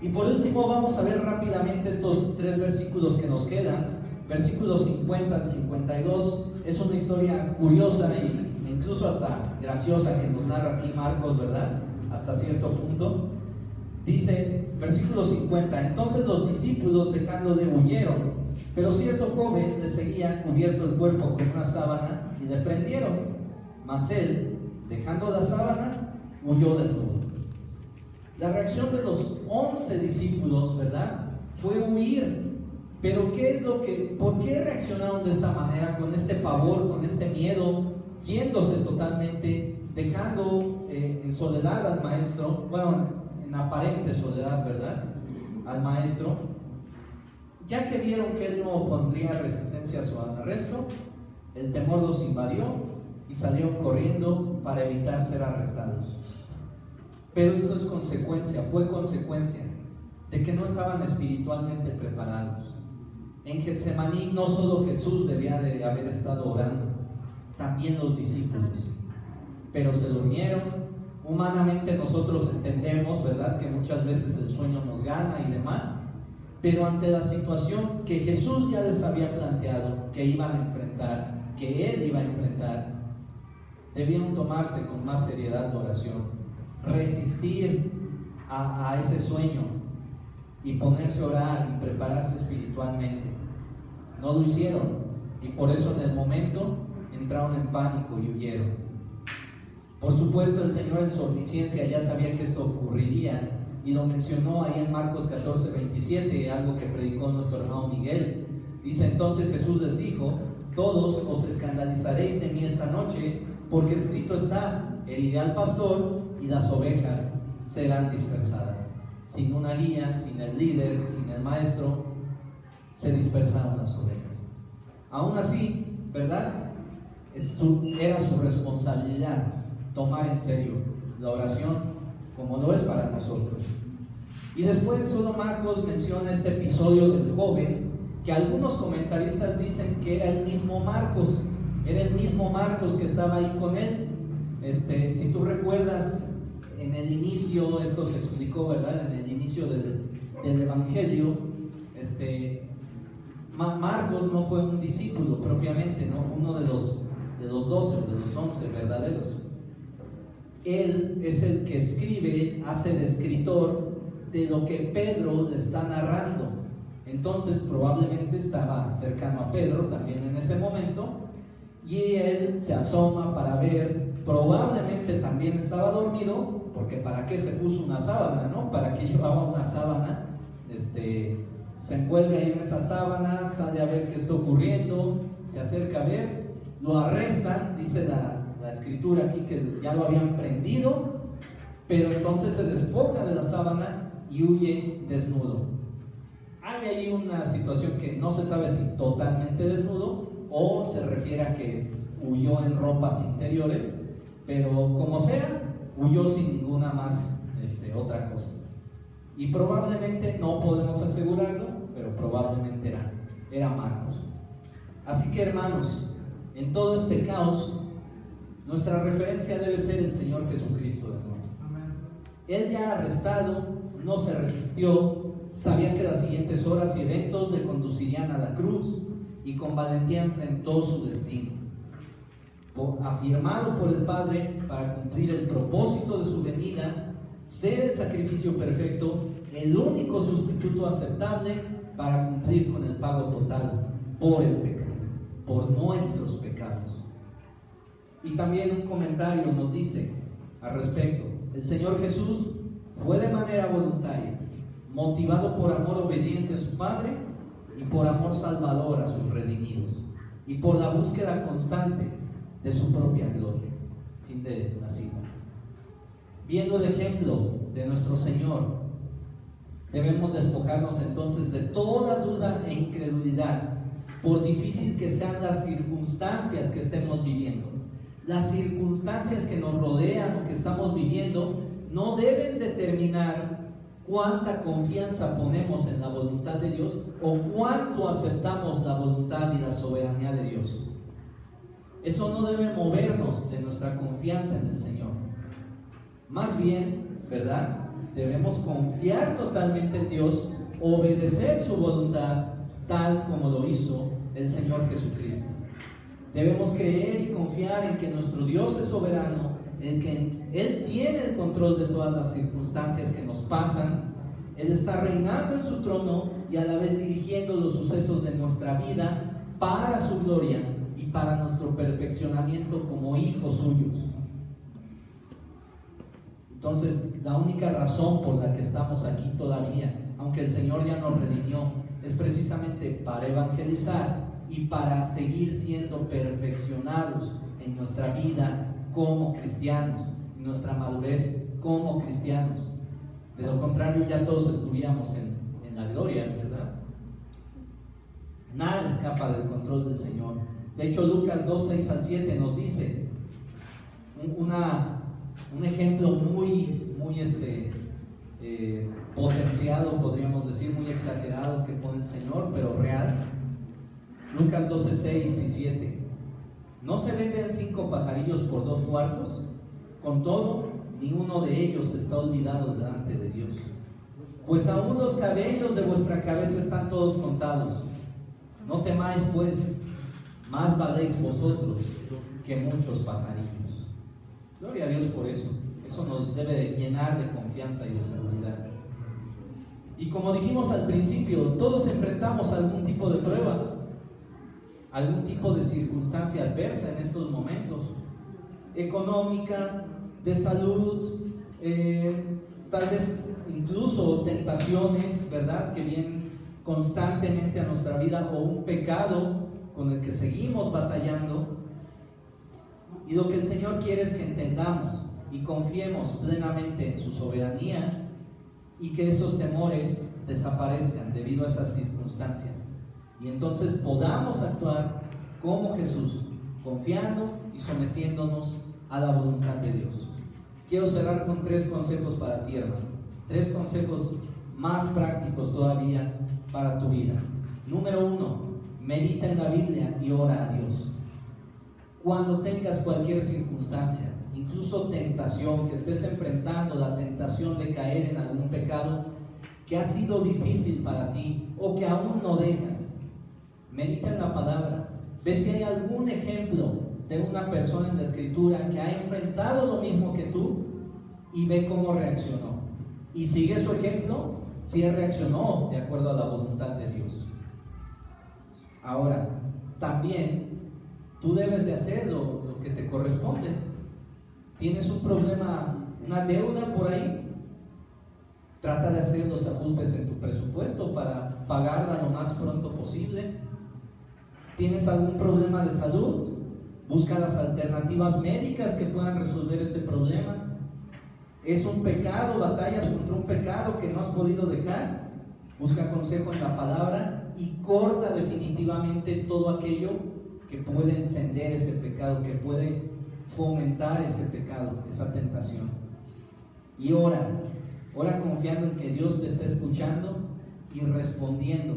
Y por último vamos a ver rápidamente estos 3 versículos que nos quedan. Versículos 50 al 52. Es una historia curiosa e incluso hasta graciosa que nos narra aquí Marcos, ¿verdad? Hasta cierto punto. Dice, versículo 50, entonces los discípulos dejándole huyeron, pero cierto joven le seguía cubierto el cuerpo con una sábana y le prendieron, mas él, dejando la sábana, huyó desnudo. La reacción de los 11 discípulos, ¿verdad?, fue huir. Pero ¿por qué reaccionaron de esta manera, con este pavor, con este miedo, yéndose totalmente, dejando en soledad al maestro, bueno, en aparente soledad, ¿verdad?, al maestro? Ya que vieron que él no pondría resistencia a su arresto, el temor los invadió y salieron corriendo para evitar ser arrestados. Pero esto fue consecuencia de que no estaban espiritualmente preparados. En Getsemaní no solo Jesús debía de haber estado orando, también los discípulos, pero se durmieron. Humanamente nosotros entendemos, ¿verdad?, que muchas veces el sueño nos gana y demás, pero ante la situación que Jesús ya les había planteado que iban a enfrentar, que Él iba a enfrentar, debieron tomarse con más seriedad la oración, resistir a ese sueño y ponerse a orar y prepararse espiritualmente. No lo hicieron, y por eso en el momento entraron en pánico y huyeron. Por supuesto, el Señor en su omnisciencia ya sabía que esto ocurriría, y lo mencionó ahí en Marcos 14:27, algo que predicó nuestro hermano Miguel. Dice, entonces Jesús les dijo, todos os escandalizaréis de mí esta noche, porque escrito está, heriré al pastor y las ovejas serán dispersadas. Sin una guía, sin el líder, sin el maestro, se dispersaron las ovejas. Aún así, ¿verdad?, era su responsabilidad tomar en serio la oración, como lo es para nosotros. Y después solo Marcos menciona este episodio del joven, que algunos comentaristas dicen que era el mismo Marcos que estaba ahí con él. Si tú recuerdas, en el inicio, esto se explicó, ¿verdad?, en el inicio del Evangelio, Marcos no fue un discípulo propiamente, ¿no?, uno de los 12, de los 11 verdaderos. Él es el que escribe, hace de escritor de lo que Pedro le está narrando. Entonces probablemente estaba cercano a Pedro también en ese momento, y él se asoma para ver, probablemente también estaba dormido, porque ¿para qué se puso una sábana, no? ¿Para qué llevaba una sábana? Se envuelve ahí en esa sábana, sale a ver qué está ocurriendo, se acerca a ver, lo arrestan, dice la escritura aquí que ya lo habían prendido, pero entonces se despoja de la sábana y huye desnudo. Hay ahí una situación que no se sabe si totalmente desnudo o se refiere a que huyó en ropas interiores, pero como sea, huyó sin ninguna más otra cosa. Y probablemente, no podemos asegurarlo, pero probablemente era Marcos. Así que, hermanos, en todo este caos, nuestra referencia debe ser el Señor Jesucristo de nuevo. Él ya arrestado, no se resistió, sabía que las siguientes horas y eventos le conducirían a la cruz y con valentía enfrentó su destino. Afirmado por el Padre para cumplir el propósito de su venida, ser el sacrificio perfecto, el único sustituto aceptable para cumplir con el pago total por el pecado, por nuestros pecados. Y también un comentario nos dice al respecto: el Señor Jesús fue de manera voluntaria, motivado por amor obediente a su Padre y por amor salvador a sus redimidos, y por la búsqueda constante de su propia gloria. Fin de la cita. Viendo el ejemplo de nuestro Señor, debemos despojarnos entonces de toda duda e incredulidad, por difícil que sean las circunstancias que estemos viviendo. Las circunstancias que nos rodean o que estamos viviendo no deben determinar cuánta confianza ponemos en la voluntad de Dios o cuánto aceptamos la voluntad y la soberanía de Dios. Eso no debe movernos de nuestra confianza en el Señor. Más bien, ¿verdad? Debemos confiar totalmente en Dios, obedecer su voluntad tal como lo hizo el Señor Jesucristo. Debemos creer y confiar en que nuestro Dios es soberano, en que Él tiene el control de todas las circunstancias que nos pasan. Él está reinando en su trono y a la vez dirigiendo los sucesos de nuestra vida para su gloria y para nuestro perfeccionamiento como hijos suyos. Entonces, la única razón por la que estamos aquí todavía, aunque el Señor ya nos redimió, es precisamente para evangelizar y para seguir siendo perfeccionados en nuestra vida como cristianos, en nuestra madurez como cristianos. De lo contrario, ya todos estuviéramos en la gloria, ¿verdad? Nada escapa del control del Señor. De hecho, Lucas 2, 6 al 7 nos dice un ejemplo muy potenciado, podríamos decir, muy exagerado que pone el Señor, pero real. Lucas 12, 6 y 7. ¿No se venden 5 pajarillos por 2 cuartos? Con todo, ninguno de ellos está olvidado delante de Dios. Pues aún los cabellos de vuestra cabeza están todos contados. No temáis, pues, más valéis vosotros que muchos pajarillos. Gloria a Dios por eso. Eso nos debe de llenar de confianza y de seguridad. Y como dijimos al principio, todos enfrentamos algún tipo de prueba, algún tipo de circunstancia adversa en estos momentos, económica, de salud, tal vez incluso tentaciones, ¿verdad?, que vienen constantemente a nuestra vida, o un pecado con el que seguimos batallando. Y lo que el Señor quiere es que entendamos y confiemos plenamente en su soberanía y que esos temores desaparezcan debido a esas circunstancias. Y entonces podamos actuar como Jesús, confiando y sometiéndonos a la voluntad de Dios. Quiero cerrar con 3 consejos para ti, hermano. 3 consejos más prácticos todavía para tu vida. Número 1, medita en la Biblia y ora a Dios. Cuando tengas cualquier circunstancia, incluso tentación, que estés enfrentando la tentación de caer en algún pecado que ha sido difícil para ti o que aún no dejas, medita en la palabra. Ve si hay algún ejemplo de una persona en la Escritura que ha enfrentado lo mismo que tú y ve cómo reaccionó. Y sigue su ejemplo si él reaccionó de acuerdo a la voluntad de Dios. Ahora, también tú debes de hacer lo que te corresponde. Tienes un problema, una deuda por ahí? Trata de hacer los ajustes en tu presupuesto para pagarla lo más pronto posible. ¿Tienes algún problema de salud? Busca las alternativas médicas que puedan resolver ese problema. ¿Es un pecado? ¿Batallas contra un pecado que no has podido dejar? Busca consejo en la palabra y corta definitivamente todo aquello que puede encender ese pecado, que puede fomentar ese pecado, esa tentación. Y ora confiando en que Dios te está escuchando y respondiendo.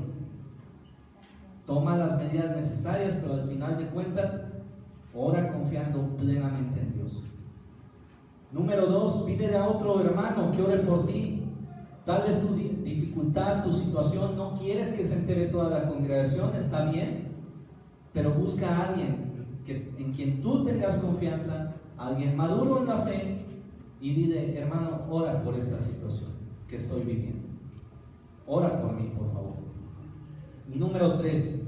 Toma las medidas necesarias, pero al final de cuentas, ora confiando plenamente en Dios. Número 2, pídele a otro hermano que ore por ti. Tal vez tu dificultad, tu situación, no quieres que se entere toda la congregación, está bien, pero busca a alguien en quien tú tengas confianza, alguien maduro en la fe, y dile: hermano, ora por esta situación que estoy viviendo. Ora por mí, por favor. Y número 3,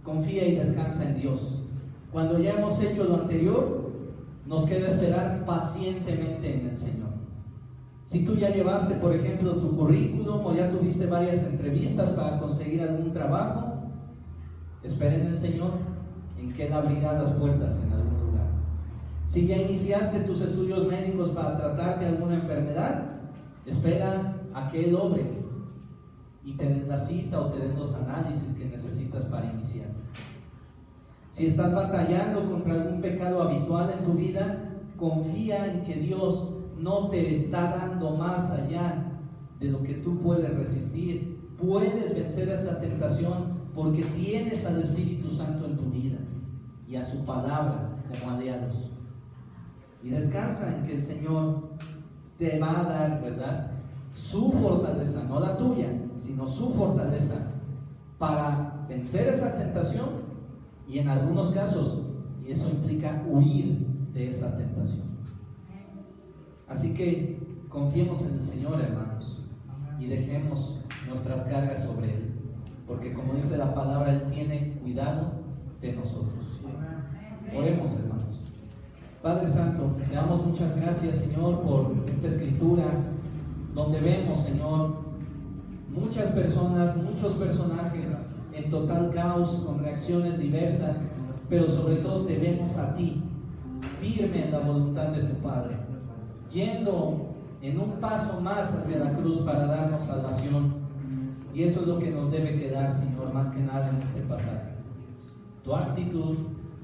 confía y descansa en Dios. Cuando ya hemos hecho lo anterior, nos queda esperar pacientemente en el Señor. Si tú ya llevaste, por ejemplo, tu currículum o ya tuviste varias entrevistas para conseguir algún trabajo, espera en el Señor, en que Él abrirá las puertas en algún lugar. Si ya iniciaste tus estudios médicos para tratarte alguna enfermedad, espera a que Él obre y te den la cita o te den los análisis que necesitas para iniciar. Si estás batallando contra algún pecado habitual en tu vida, confía en que Dios no te está dando más allá de lo que tú puedes resistir. Puedes vencer esa tentación porque tienes al Espíritu Santo en tu vida y a su palabra como aliados. Y descansa en que el Señor te va a dar, ¿verdad?, su fortaleza, no la tuya, sino su fortaleza para vencer esa tentación y en algunos casos, y eso implica huir de esa tentación. Así que confiemos en el Señor, hermanos, y dejemos nuestras cargas sobre Él, porque como dice la palabra, Él tiene cuidado de nosotros. Oremos, hermanos. Padre Santo, te damos muchas gracias, Señor, por esta escritura, donde vemos, Señor, muchas personas, muchos personajes en total caos, con reacciones diversas, pero sobre todo te vemos a ti, firme en la voluntad de tu Padre, yendo en un paso más hacia la cruz para darnos salvación. Y eso es lo que nos debe quedar, Señor, más que nada en este pasaje. Tu actitud,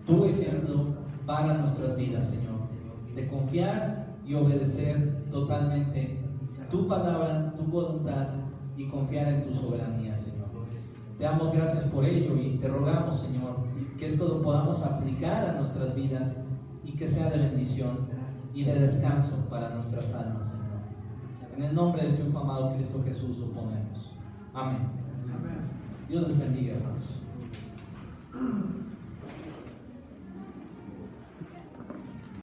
tu ejemplo para nuestras vidas, Señor, de confiar y obedecer totalmente tu palabra, tu voluntad y confiar en tu soberanía, Señor. Te damos gracias por ello y te rogamos, Señor, que esto lo podamos aplicar a nuestras vidas y que sea de bendición y de descanso para nuestras almas, Señor. En el nombre de tu Hijo amado Cristo Jesús lo ponemos. Amén. Dios les bendiga, hermanos.